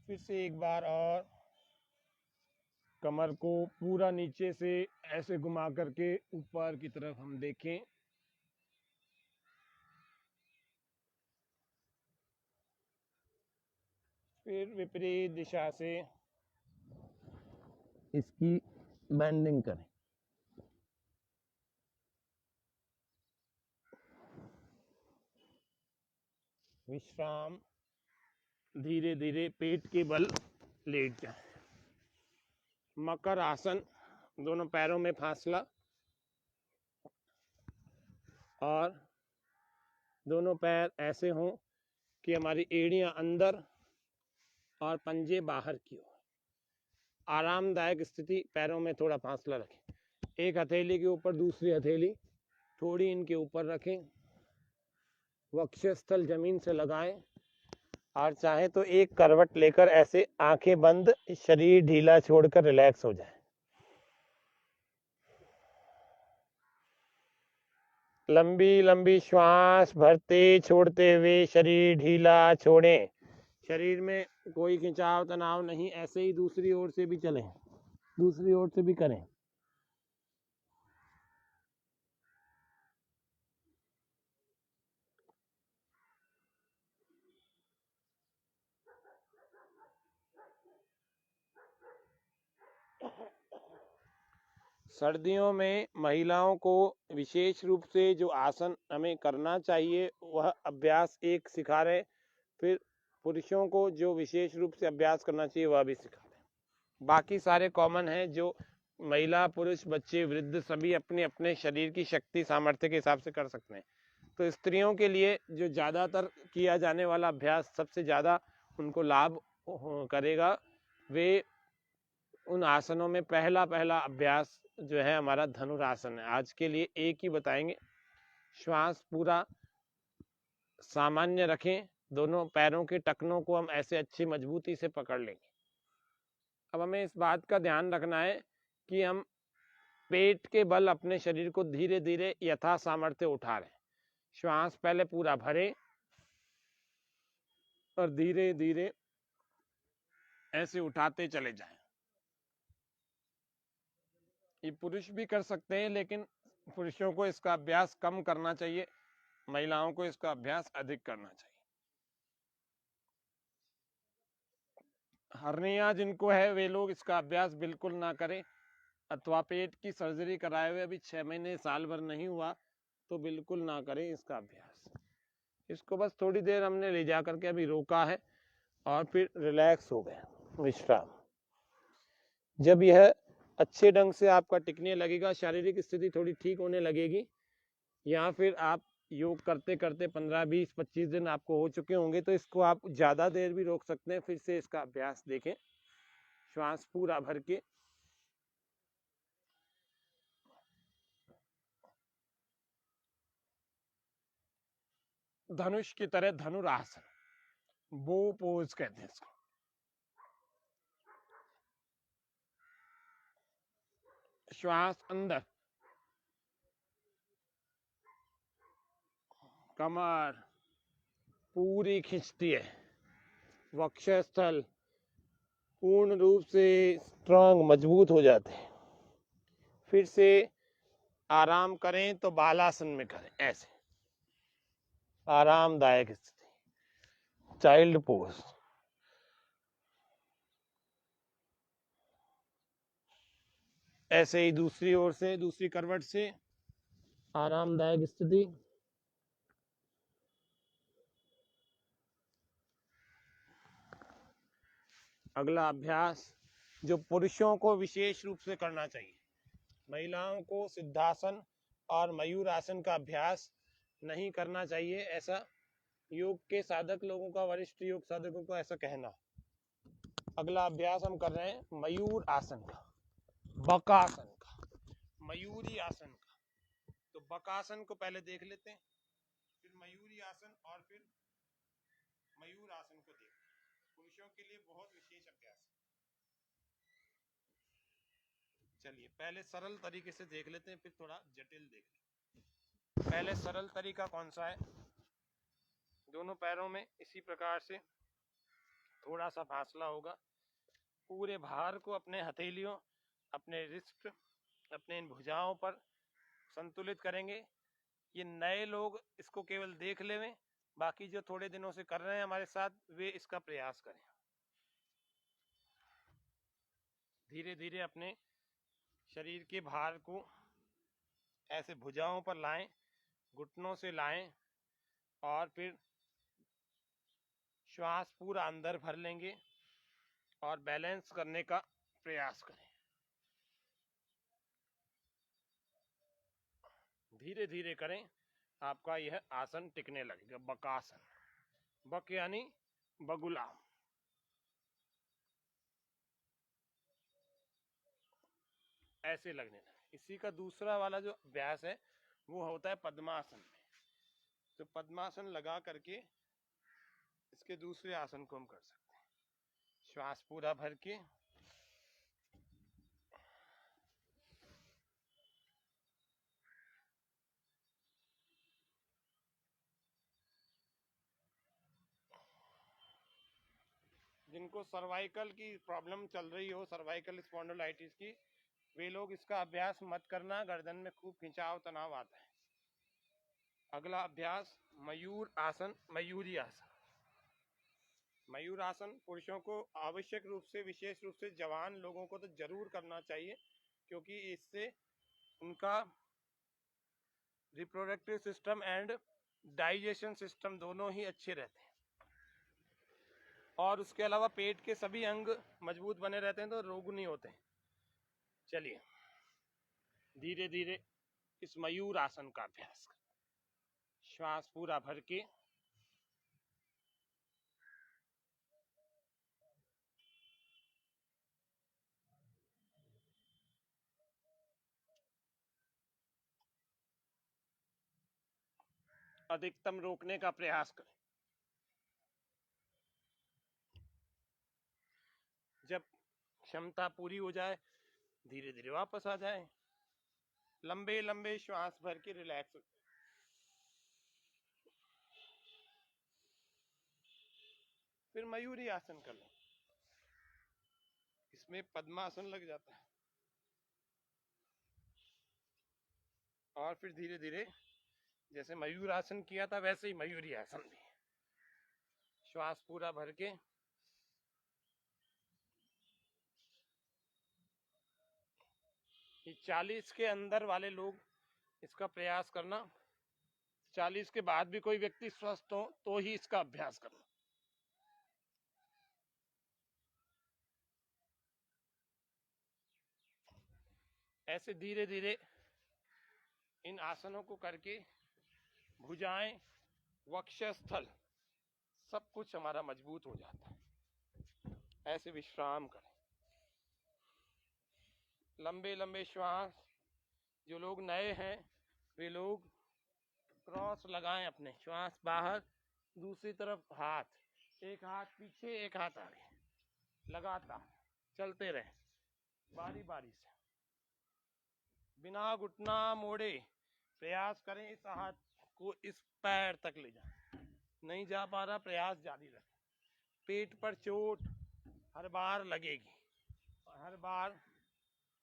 फिर से एक बार और कमर को पूरा नीचे से ऐसे घुमा करके ऊपर की तरफ हम देखें। फिर विपरीत दिशा से इसकी बेंडिंग करें। विश्राम, धीरे धीरे पेट के बल लेट जाए। मकर आसन, दोनों पैरों में फासला और दोनों पैर ऐसे हों कि हमारी एड़ियां अंदर और पंजे बाहर की ओर। आरामदायक स्थिति, पैरों में थोड़ा फासला रखें। एक हथेली के ऊपर दूसरी हथेली थोड़ी इनके ऊपर रखें, वक्षस्थल जमीन से लगाएं और चाहे तो एक करवट लेकर ऐसे आंखें बंद, शरीर ढीला छोड़कर रिलैक्स हो जाए। लंबी लंबी श्वास भरते छोड़ते हुए शरीर ढीला छोड़ें। शरीर में कोई खिंचाव तनाव नहीं, ऐसे ही दूसरी ओर से भी चलें, दूसरी ओर से भी करें। सर्दियों में महिलाओं को विशेष रूप से जो आसन हमें करना चाहिए वह अभ्यास एक सिखा रहे, फिर पुरुषों को जो विशेष रूप से अभ्यास करना चाहिए वह भी सिखा रहे। बाकी सारे कॉमन है जो महिला, पुरुष, बच्चे, वृद्ध सभी अपने अपने शरीर की शक्ति सामर्थ्य के हिसाब से कर सकते हैं। तो स्त्रियों के लिए जो ज़्यादातर किया जाने वाला अभ्यास सबसे ज़्यादा उनको लाभ करेगा, वे उन आसनों में पहला अभ्यास जो है हमारा धनुरासन है। आज के लिए एक ही बताएंगे। श्वास पूरा सामान्य रखें, दोनों पैरों के टखनों को हम ऐसे अच्छी मजबूती से पकड़ लेंगे। अब हमें इस बात का ध्यान रखना है कि हम पेट के बल अपने शरीर को धीरे धीरे यथा सामर्थ्य उठा रहे हैं। श्वास पहले पूरा भरे और धीरे धीरे ऐसे उठाते चले जाएं। ये पुरुष भी कर सकते हैं, लेकिन पुरुषों को इसका अभ्यास कम करना चाहिए, महिलाओं को इसका अभ्यास अधिक करना चाहिए। हर्निया जिनको है वे लोग इसका अभ्यास बिल्कुल ना करें, अथवा पेट की सर्जरी कराए हुए अभी 6 महीने साल भर नहीं हुआ तो बिल्कुल ना करें इसका अभ्यास। इसको बस थोड़ी देर हमने ले जा करके अभी रोका है और फिर रिलैक्स हो गए, विश्राम। जब यह अच्छे ढंग से आपका टिकने लगेगा, शारीरिक स्थिति थोड़ी ठीक होने लगेगी, या फिर आप योग करते करते 15, 20, 25 दिन आपको हो चुके होंगे, तो इसको आप ज़्यादा देर भी रोक सकते हैं। फिर से इसका अभ्यास देखें, श्वास पूरा भर के, धनुष की तरह धनुरासन, बो पोज कहते हैं इसको। श्वास अंदर, कमर पूरी खिंचती है, वक्षस्थल पूर्ण रूप से स्ट्रांग, मजबूत हो जाते हैं। फिर से आराम करें तो बालासन में करें, ऐसे आरामदायक स्थिति, चाइल्ड पोज। ऐसे ही दूसरी ओर से, दूसरी करवट से आरामदायक स्थिति। अगला अभ्यास जो पुरुषों को विशेष रूप से करना चाहिए, महिलाओं को सिद्धासन और मयूर आसन का अभ्यास नहीं करना चाहिए, ऐसा योग के साधक लोगों का, वरिष्ठ योग साधकों को ऐसा कहना। अगला अभ्यास हम कर रहे हैं मयूर आसन का, बकासन का, मयूरी आसन का। तो बकासन को पहले देख लेते हैं, फिर मयूरी आसन और फिर मयूर आसन को देखते हैं। पुरुषों के लिए बहुत विशेष अभ्यास है। चलिए पहले सरल तरीके से देख लेते हैं, फिर थोड़ा जटिल देख लेते हैं। पहले सरल तरीका कौन सा है, दोनों पैरों में इसी प्रकार से थोड़ा सा फासला होगा, पूरे भार को अपने हथेलियों, अपने रिस्ट, अपने इन भुजाओं पर संतुलित करेंगे। ये नए लोग इसको केवल देख लें, बाकी जो थोड़े दिनों से कर रहे हैं हमारे साथ, वे इसका प्रयास करें। धीरे धीरे अपने शरीर के भार को ऐसे भुजाओं पर लाएं, घुटनों से लाएं, और फिर श्वास पूरा अंदर भर लेंगे और बैलेंस करने का प्रयास करें। धीरे धीरे करें, आपका यह आसन टिकने लगेगा। बकासन, बक यानी बगुला। ऐसे लगने लगे। इसी का दूसरा वाला जो अभ्यास है वो होता है पद्मासन में। तो पद्मासन लगा करके इसके दूसरे आसन को हम कर सकते हैं। श्वास पूरा भर के, जिनको सर्वाइकल की प्रॉब्लम चल रही हो, सर्वाइकल स्पॉन्डिलाइटिस की, वे लोग इसका अभ्यास मत करना, गर्दन में खूब खिंचाव, तनाव आता है। अगला अभ्यास मयूर आसन, मयूरी आसन। मयूर आसन पुरुषों को आवश्यक रूप से, विशेष रूप से जवान लोगों को तो जरूर करना चाहिए, क्योंकि इससे उनका reproductive system and digestion system दोनों ही अच्छे रहते हैं, और उसके अलावा पेट के सभी अंग मजबूत बने रहते हैं, तो रोग नहीं होते हैं। चलिए धीरे धीरे इस मयूर आसन का अभ्यास करें। श्वास पूरा भर के, अधिकतम रोकने का प्रयास करें। जब क्षमता पूरी हो जाए धीरे धीरे वापस आ जाए। लंबे लंबे श्वास भर के रिलैक्स, फिर मयूरी आसन कर लें। इसमें पद्मासन लग जाता है, और फिर धीरे धीरे जैसे मयूर आसन किया था वैसे ही मयूरी आसन भी। श्वास पूरा भर के, ये 40 के अंदर वाले लोग इसका प्रयास करना, 40 के बाद भी कोई व्यक्ति स्वस्थ हो तो ही इसका अभ्यास करना। ऐसे धीरे धीरे इन आसनों को करके भुजाएं, वक्षस्थल सब कुछ हमारा मजबूत हो जाता है। ऐसे विश्राम करें, लंबे लंबे श्वास। जो लोग नए हैं वे लोग क्रॉस लगाएं, अपने श्वास बाहर, दूसरी तरफ हाथ, एक हाथ पीछे एक हाथ आगे, लगातार चलते रहें बारी बारी से, बिना घुटना मोड़े। प्रयास करें इस हाथ को इस पैर तक ले जाए, नहीं जा पा रहा प्रयास जारी रखें। पेट पर चोट हर बार लगेगी और हर बार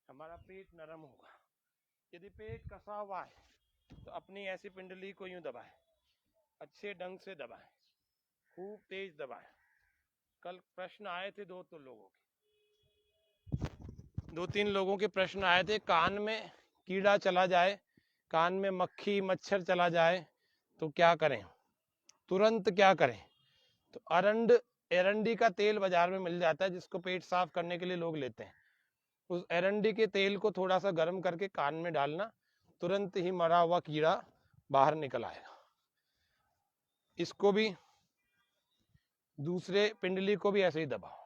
हमारा पेट नरम होगा। यदि पेट कसा हुआ है तो अपनी ऐसी पिंडली को यूं दबाएं, अच्छे ढंग से दबाएं, खूब तेज दबाएं। कल प्रश्न आए थे दो तीन लोगों के प्रश्न आए थे, कान में कीड़ा चला जाए, कान में मक्खी मच्छर चला जाए तो क्या करें, तुरंत क्या करें। तो एरंडी का तेल बाजार में मिल जाता है, जिसको पेट साफ करने के लिए लोग लेते हैं। उस एरंडी के तेल को थोड़ा सा गर्म करके कान में डालना, तुरंत ही मरा हुआ कीड़ा बाहर निकल आएगा। इसको भी, दूसरे पिंडली को भी ऐसे ही दबाओ।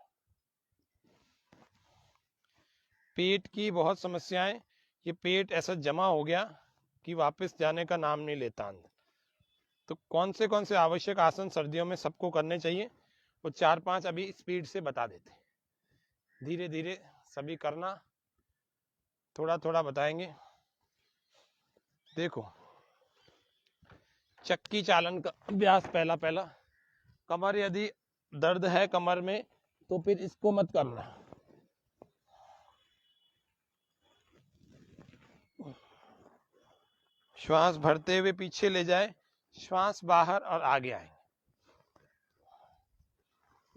पेट की बहुत समस्याएं, ये पेट ऐसा जमा हो गया कि वापस जाने का नाम नहीं लेता अंदर। तो कौन से आवश्यक आसन सर्दियों में सबको करने चाहिए, वो 4-5 अभी स्पीड से बता देते, धीरे धीरे सभी करना, थोड़ा थोड़ा बताएंगे। देखो, चक्की चालन का अभ्यास पहला। कमर यदि दर्द है कमर में तो फिर इसको मत करना। श्वास भरते हुए पीछे ले जाए, श्वास बाहर और आगे आए।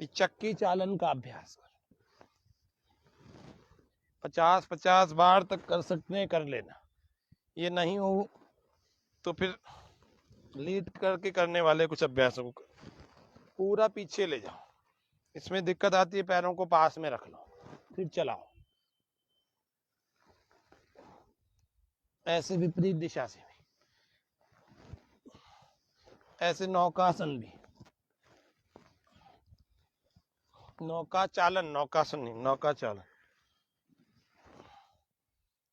चक्की चालन का अभ्यास कर 50-50 बार तक कर सकते हैं, कर लेना। ये नहीं हो तो फिर लीड करके करने वाले कुछ अभ्यासों को पूरा पीछे ले जाओ। इसमें दिक्कत आती है, पैरों को पास में रख लो, फिर चलाओ ऐसे विपरीत दिशा से भी। ऐसे नौकासन भी, नौका चालन, नौकासन नहीं, नौका चालन,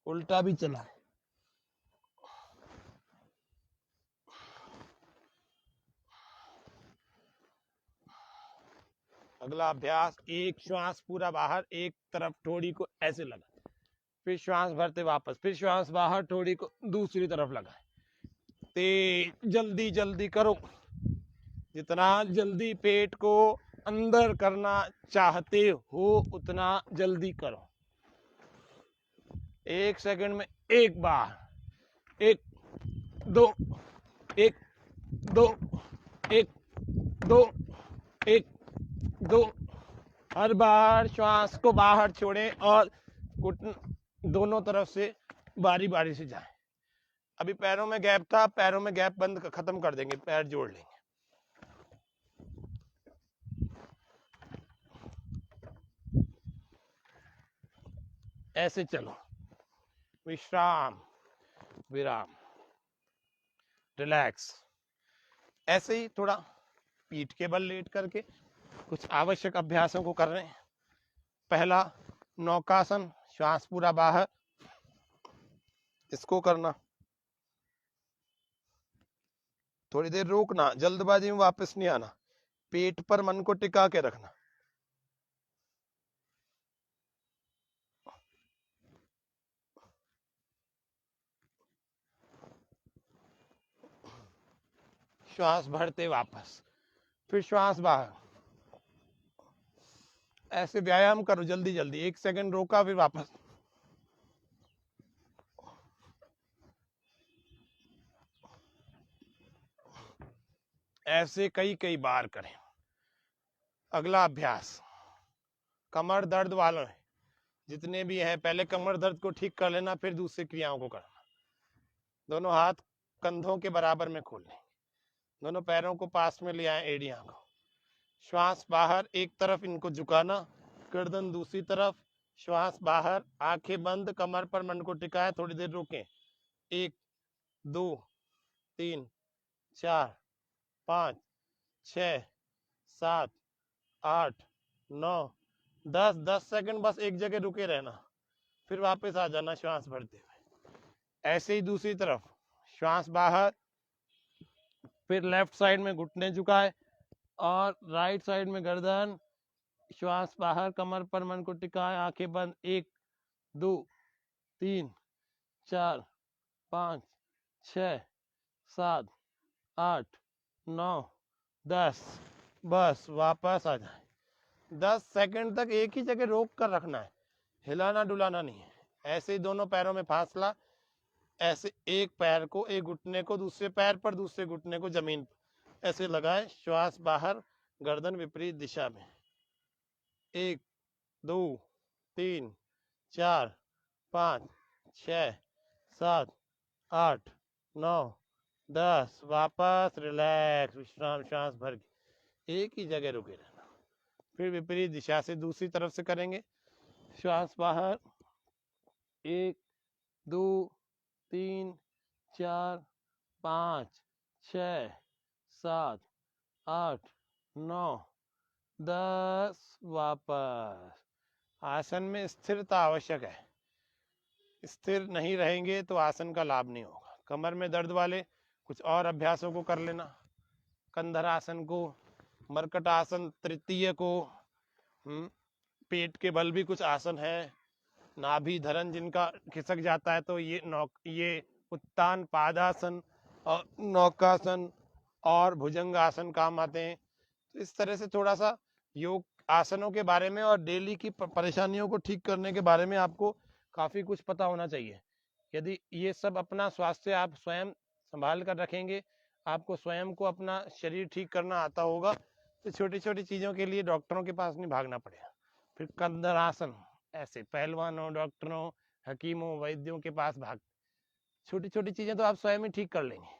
उल्टा भी चला है। अगला अभ्यास, एक श्वास पूरा बाहर, एक तरफ ठोड़ी को ऐसे लगा, फिर श्वास भरते वापस, फिर श्वास बाहर, ठोड़ी को दूसरी तरफ लगाए। तेज जल्दी जल्दी करो, जितना जल्दी पेट को अंदर करना चाहते हो उतना जल्दी करो। 1 सेकंड में एक बार, 1 2 1 2 1 2 1 2। हर बार श्वास को बाहर छोड़ें और घुटने दोनों तरफ से बारी बारी से जाएं। अभी पैरों में गैप था, पैरों में गैप बंद खत्म कर देंगे, पैर जोड़ लेंगे। ऐसे चलो, विश्राम, विराम, रिलैक्स। ऐसे ही थोड़ा पीठ के बल लेट करके कुछ आवश्यक अभ्यासों को कर रहे हैं। पहला नौकासन, श्वास पूरा बाहर, इसको करना, थोड़ी देर रोकना, जल्दबाजी में वापस नहीं आना, पेट पर मन को टिका के रखना। श्वास भरते वापस, फिर श्वास बाहर। ऐसे व्यायाम करो जल्दी जल्दी, 1 सेकंड रोका फिर वापस। ऐसे कई बार करें। अगला अभ्यास, कमर दर्द वालों है जितने भी हैं, पहले कमर दर्द को ठीक कर लेना, फिर दूसरी क्रियाओं को करना। दोनों हाथ कंधों के बराबर में खोल लें, दोनों पैरों को पास में ले आए, एड़ियां को। श्वास बाहर, एक तरफ इनको झुकाना, गर्दन दूसरी तरफ, श्वास बाहर, आंखें बंद, कमर पर मन को टिकाए, थोड़ी देर रुकें। 1 2 3 4 5 6 7 8 9 10 10 सेकंड बस एक जगह रुके रहना, फिर वापस आ जाना श्वास भरते हुए। ऐसे ही दूसरी तरफ, श्वास बाहर, फिर लेफ्ट साइड में घुटने झुकाए और राइट साइड में गर्दन, श्वास बाहर, कमर पर मन को टिकाए, आंखें बंद। 1 2 3 4 5 6 7 8 9 10 बस वापस आ जाए। 10 सेकंड तक एक ही जगह रोक कर रखना है, हिलाना डुलाना नहीं है। ऐसे ही दोनों पैरों में फासला, ऐसे एक पैर को, एक घुटने को दूसरे पैर पर, दूसरे घुटने को जमीन पर ऐसे लगाए। श्वास बाहर, गर्दन विपरीत दिशा में। 1 2 3 4 5 6 7 8 9 10 वापस रिलैक्स, विश्राम, श्वास भर के एक ही जगह रुके रहना। फिर विपरीत दिशा से दूसरी तरफ से करेंगे। श्वास बाहर, 1 2 3 4 5 6 7 8 9 10 वापस। आसन में स्थिरता आवश्यक है, स्थिर नहीं रहेंगे तो आसन का लाभ नहीं होगा। कमर में दर्द वाले कुछ और अभ्यासों को कर लेना, कंधर आसन को, मरकट आसन तृतीय को, पेट के बल भी कुछ आसन है, नाभि धरन जिनका खिसक जाता है तो ये उत्तान पादासन और नौकासन और भुजंग आसन काम आते हैं। तो इस तरह से थोड़ा सा योग आसनों के बारे में और डेली की परेशानियों को ठीक करने के बारे में आपको काफी कुछ पता होना चाहिए। यदि ये सब अपना स्वास्थ्य आप स्वयं संभाल कर रखेंगे, आपको स्वयं को अपना शरीर ठीक करना आता होगा, तो छोटी छोटी चीजों के लिए डॉक्टरों के पास नहीं भागना पड़ेगा। फिर कंधर आसन, ऐसे पहलवानों, डॉक्टरों, हकीमों, वैद्यों के पास भाग, छोटी छोटी चीजें तो आप स्वयं ही ठीक कर लेंगे।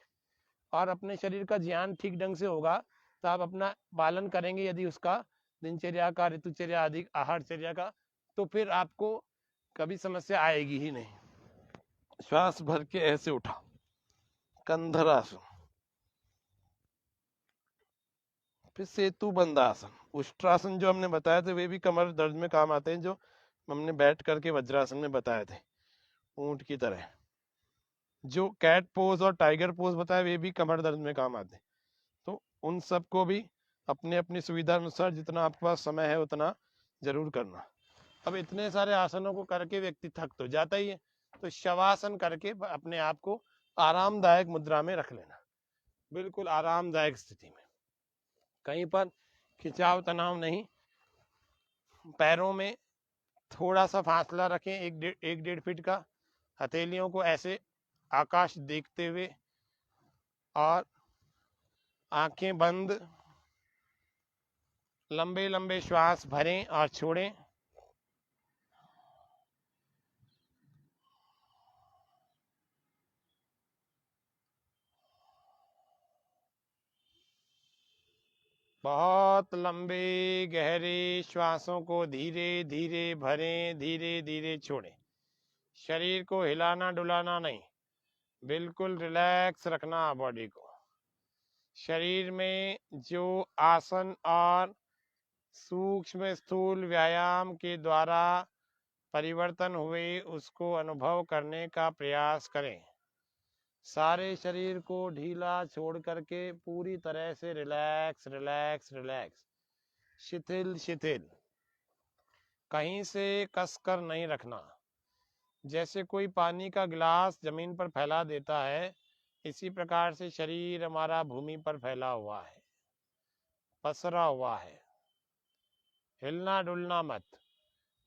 और अपने शरीर का ज्ञान ठीक ढंग से होगा तो आप अपना पालन करेंगे, यदि उसका दिनचर्या का, ऋतुचर्या आदि आहारचर्या का, तो फिर आपको कभी समस्या आएगी ही नहीं। श्वास भर के ऐसे उठा, कंधर आसन, फिर सेतु बंद आसन, उष्ट्रासन जो हमने बताए थे वे भी कमर दर्द में काम आते हैं, जो हमने बैठ करके वज्रासन में बताए थे, ऊंट की तरह। जो कैट पोज और टाइगर पोज बताए वे भी कमर दर्द में काम आते हैं। तो उन सबको भी अपने अपनी सुविधा अनुसार जितना आपके पास समय है उतना जरूर करना। अब इतने सारे आसनों को करके व्यक्ति थक तो जाता ही है, तो शवासन करके अपने आप को आरामदायक मुद्रा में रख लेना, बिल्कुल आरामदायक स्थिति में, कहीं पर खिंचाव तनाव नहीं। पैरों में थोड़ा सा फासला रखें, एक डेढ़ फीट का। हथेलियों को ऐसे आकाश देखते हुए और आंखें बंद, लंबे लंबे श्वास भरें और छोड़ें। बहुत लंबे गहरे श्वासों को धीरे धीरे भरें, धीरे धीरे छोड़ें। शरीर को हिलाना डुलाना नहीं, बिल्कुल रिलैक्स रखना बॉडी को। शरीर में जो आसन और सूक्ष्म स्थूल व्यायाम के द्वारा परिवर्तन हुए उसको अनुभव करने का प्रयास करें। सारे शरीर को ढीला छोड़ करके पूरी तरह से रिलैक्स रिलैक्स रिलैक्स, शिथिल शिथिल, कहीं से कसकर नहीं रखना। जैसे कोई पानी का गिलास जमीन पर फैला देता है, इसी प्रकार से शरीर हमारा भूमि पर फैला हुआ है, पसरा हुआ है। हिलना डुलना मत,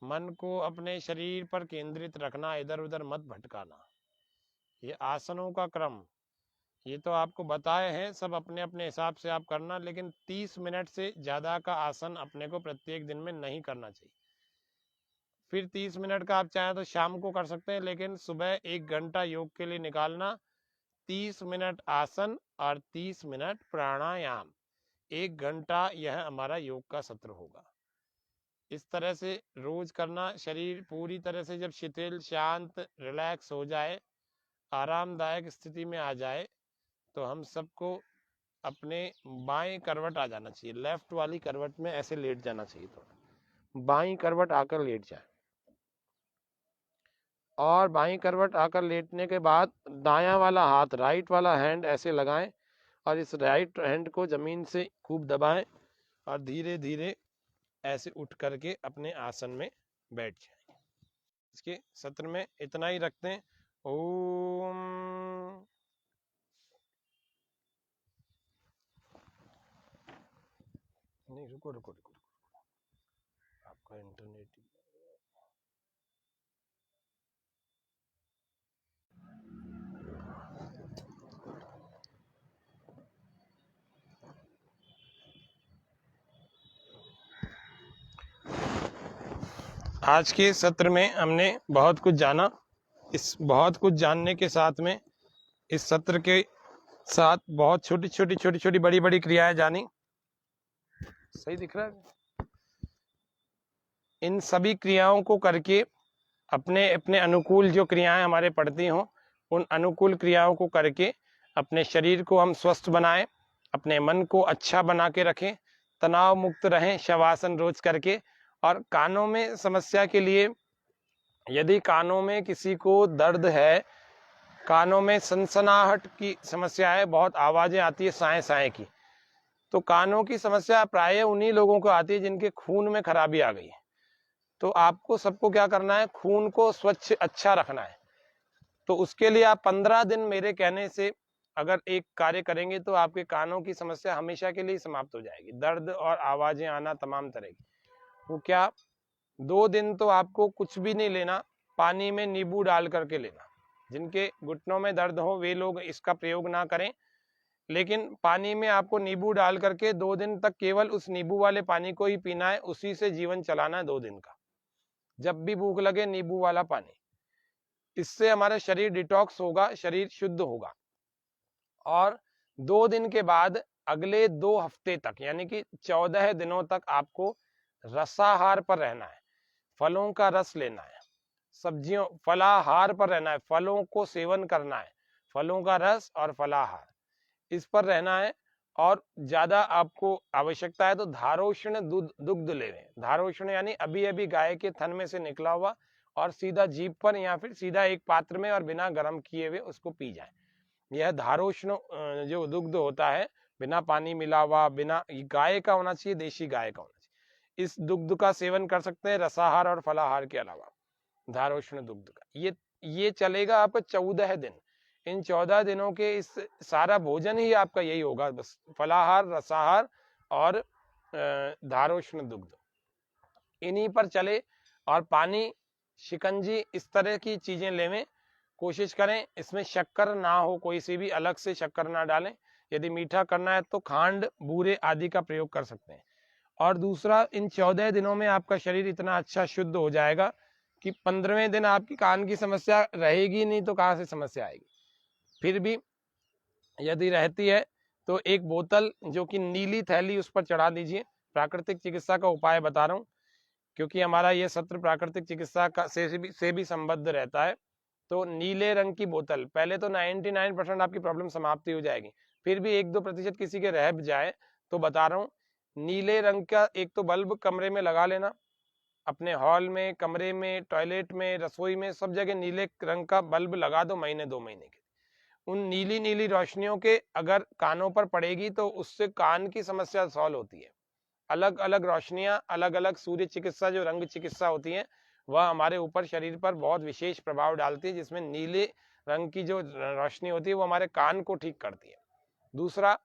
मन को अपने शरीर पर केंद्रित रखना, इधर उधर मत भटकाना। ये आसनों का क्रम ये तो आपको बताए हैं, सब अपने अपने हिसाब से आप करना, लेकिन 30 मिनट से ज़्यादा का आसन अपने को प्रत्येक दिन में नहीं करना चाहिए। फिर 30 मिनट का आप चाहें तो शाम को कर सकते हैं, लेकिन सुबह 1 घंटा योग के लिए निकालना। 30 मिनट आसन और 30 मिनट प्राणायाम, 1 घंटा यह हमारा योग का सत्र होगा। इस तरह से रोज करना। शरीर पूरी तरह से जब शिथिल, शांत, रिलैक्स हो जाए, आरामदायक स्थिति में आ जाए, तो हम सबको अपने बाएं करवट आ जाना चाहिए। लेफ्ट वाली करवट में ऐसे लेट जाना चाहिए, तो बाईं करवट आकर लेट जाए। और बाईं करवट आकर लेटने के बाद दायां वाला हाथ, राइट वाला हैंड ऐसे लगाएं और इस राइट हैंड को जमीन से खूब दबाएं और धीरे धीरे ऐसे उठ करके अपने आसन में बैठ जाएं। इसके सत्र में इतना ही रखते हैं। ओम। नहीं, रुको रुको रुको, आपका इंटरनेट। आज के सत्र में हमने बहुत कुछ जाना। इस बहुत कुछ जानने के साथ में इस सत्र के साथ बहुत छोटी छोटी बड़ी बड़ी क्रियाएं जानी। सही दिख रहा है? इन सभी क्रियाओं को करके अपने अपने अनुकूल जो क्रियाएं हमारे पड़ती हों, उन अनुकूल क्रियाओं को करके अपने शरीर को हम स्वस्थ बनाएं, अपने मन को अच्छा बना के रखें, तनाव मुक्त रहें शवासन रोज करके। और कानों में समस्या के लिए, यदि कानों में किसी को दर्द है, कानों में सनसनाहट की समस्या है, बहुत आवाजें आती है साए साए की, तो कानों की समस्या प्राय उन्हीं लोगों को आती है जिनके खून में खराबी आ गई है। तो आपको सबको क्या करना है, खून को स्वच्छ अच्छा रखना है। तो उसके लिए आप 15 दिन मेरे कहने से अगर एक कार्य करेंगे तो आपके कानों की समस्या हमेशा के लिए समाप्त हो जाएगी। दर्द और आवाजें आना तमाम तरह की, वो क्या, 2 दिन तो आपको कुछ भी नहीं लेना, पानी में नींबू डाल करके लेना। जिनके घुटनों में दर्द हो वे लोग इसका प्रयोग ना करें, लेकिन पानी में आपको नींबू डाल करके 2 दिन तक केवल उस नींबू वाले पानी को ही पीना है, उसी से जीवन चलाना है 2 दिन का। जब भी भूख लगे नींबू वाला पानी, इससे हमारा शरीर डिटॉक्स होगा, शरीर शुद्ध होगा। और 2 दिन के बाद अगले 2 हफ्ते तक, यानी कि 14 दिनों तक आपको रसाहार पर रहना है, फलों का रस लेना है, सब्जियों फलाहार पर रहना है, फलों को सेवन करना है, फलों का रस और फलाहार इस पर रहना है। और ज्यादा आपको आवश्यकता है तो धारोष्ण दुग्ध लेवें। धारोष्ण यानी अभी अभी गाय के थन में से निकला हुआ, और सीधा जीभ पर या फिर सीधा एक पात्र में और बिना गर्म किए हुए उसको पी जाए। यह धारोष्ण जो दुग्ध होता है, बिना पानी मिला हुआ, बिना, गाय का होना चाहिए, देशी गाय का होना चाहिए। इस दुग्ध का सेवन कर सकते हैं रसाहार और फलाहार के अलावा, धारोष्ण दुग्ध का। ये चलेगा आपका 14 दिन। इन 14 दिनों के इस सारा भोजन ही आपका यही होगा, बस फलाहार, रसाहार और धारोष्ण दुग्ध, इन्हीं पर चले। और पानी, शिकंजी, इस तरह की चीजें लेवें। कोशिश करें इसमें शक्कर ना हो, कोई सी भी अलग से शक्कर ना डालें। यदि मीठा करना है तो खांड, बूरे आदि का प्रयोग कर सकते हैं। और दूसरा, इन 14 दिनों में आपका शरीर इतना अच्छा शुद्ध हो जाएगा कि 15वें दिन आपकी कान की समस्या रहेगी नहीं, तो कहाँ से समस्या आएगी। फिर भी यदि रहती है तो एक बोतल जो कि नीली थैली उस पर चढ़ा दीजिए। प्राकृतिक चिकित्सा का उपाय बता रहा हूँ, क्योंकि हमारा ये सत्र प्राकृतिक चिकित्सा का से भी संबद्ध रहता है। तो नीले रंग की बोतल, पहले तो 99% आपकी प्रॉब्लम समाप्ति हो जाएगी। फिर भी 1-2% किसी के रह जाए तो बता रहा हूँ, नीले रंग का एक तो बल्ब कमरे में लगा लेना, अपने हॉल में, कमरे में, टॉयलेट में, रसोई में, सब जगह नीले रंग का बल्ब लगा दो महीने 2 महीने के। उन नीली नीली रोशनियों के अगर कानों पर पड़ेगी तो उससे कान की समस्या सॉल्व होती है। अलग अलग रोशनियां, अलग अलग सूर्य चिकित्सा जो रंग चिकित्सा होती है, वह हमारे ऊपर शरीर पर बहुत विशेष प्रभाव डालती है, जिसमें नीले रंग की जो रोशनी होती है वो हमारे कान को ठीक करती है। दूसरा,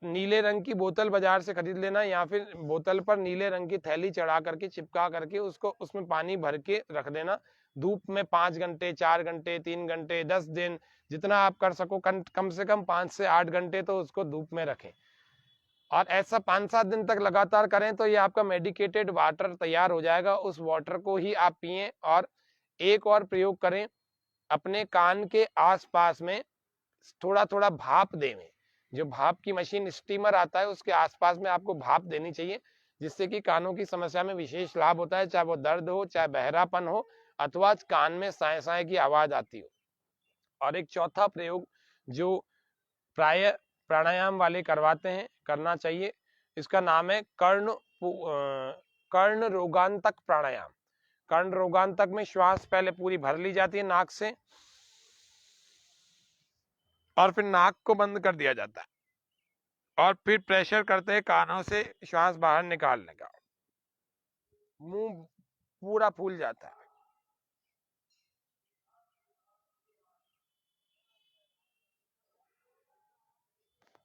नीले रंग की बोतल बाजार से खरीद लेना, या फिर बोतल पर नीले रंग की थैली चढ़ा करके, चिपका करके उसको उसमें पानी भर के रख देना। धूप में 5 घंटे, 4 घंटे, 3 घंटे, 10 दिन, जितना आप कर सको, कम से कम 5 से 8 घंटे तो उसको धूप में रखें। और ऐसा 5-7 दिन तक लगातार करें तो ये आपका मेडिकेटेड वाटर तैयार हो जाएगा। उस वाटर को ही आप पिएं। और एक और प्रयोग करें, अपने कान के आसपास में थोड़ा थोड़ा भाप देवें। जो भाप की मशीन, स्टीमर आता है, उसके आसपास में आपको भाप देनी चाहिए, जिससे कि कानों की समस्या में विशेष लाभ होता है, चाहे वो दर्द हो, चाहे बहरापन हो, अथवा कान में साए साए की आवाज आती हो। और एक चौथा प्रयोग जो प्राय प्राणायाम वाले करवाते हैं, करना चाहिए, इसका नाम है कर्ण रोगांतक प्राणायाम। कर्ण रोगांतक में श्वास पहले पूरी भर ली जाती है नाक से और फिर नाक को बंद कर दिया जाता है और फिर प्रेशर करते हैं कानों से श्वास बाहर निकालने का। मुंह पूरा फूल जाता है।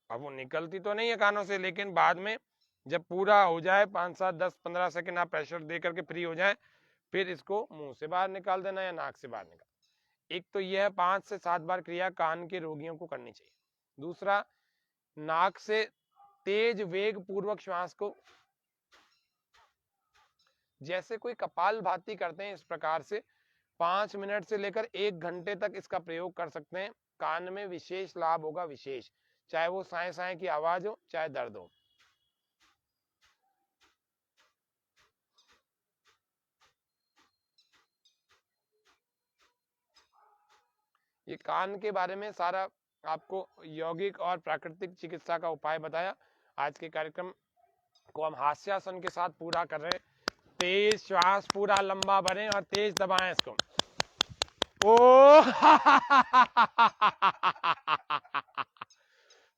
अब वो निकलती तो नहीं है कानों से, लेकिन बाद में जब पूरा हो जाए 5, 7, 10, 15 सेकंड आप प्रेशर दे करके फ्री हो जाए, फिर इसको मुंह से बाहर निकाल देना या नाक से बाहर निकाल। एक तो यह 5 से 7 बार क्रिया कान के रोगियों को करनी चाहिए। दूसरा, नाक से तेज वेग पूर्वक श्वास को, जैसे कोई कपालभाति करते हैं, इस प्रकार से 5 मिनट से लेकर 1 घंटे तक इसका प्रयोग कर सकते हैं। कान में विशेष लाभ होगा, विशेष, चाहे वो साए साए की आवाज हो, चाहे दर्द हो। ये कान के बारे में सारा आपको यौगिक और प्राकृतिक चिकित्सा का उपाय बताया। आज के कार्यक्रम को हम हास्यासन के साथ पूरा कर रहे हैं। तेज श्वास पूरा लंबा भरें और तेज दबाएं इसको। ओ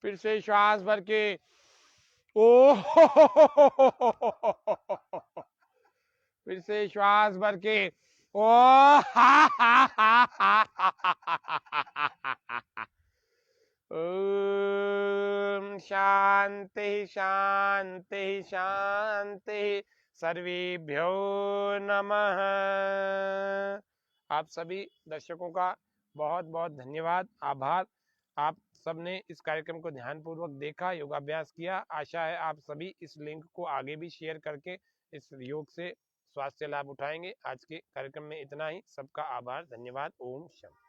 फिर से श्वास भर के ओ फिर से श्वास भर के ओ ओम शांति शांति शांति। सर्वेभ्यो नमः। आप सभी दर्शकों का बहुत बहुत धन्यवाद, आभार। आप सबने इस कार्यक्रम को ध्यानपूर्वक देखा, योगाभ्यास किया। आशा है आप सभी इस लिंक को आगे भी शेयर करके इस योग से स्वास्थ्य लाभ उठाएंगे। आज के कार्यक्रम में इतना ही। सबका आभार, धन्यवाद। ओम शांति।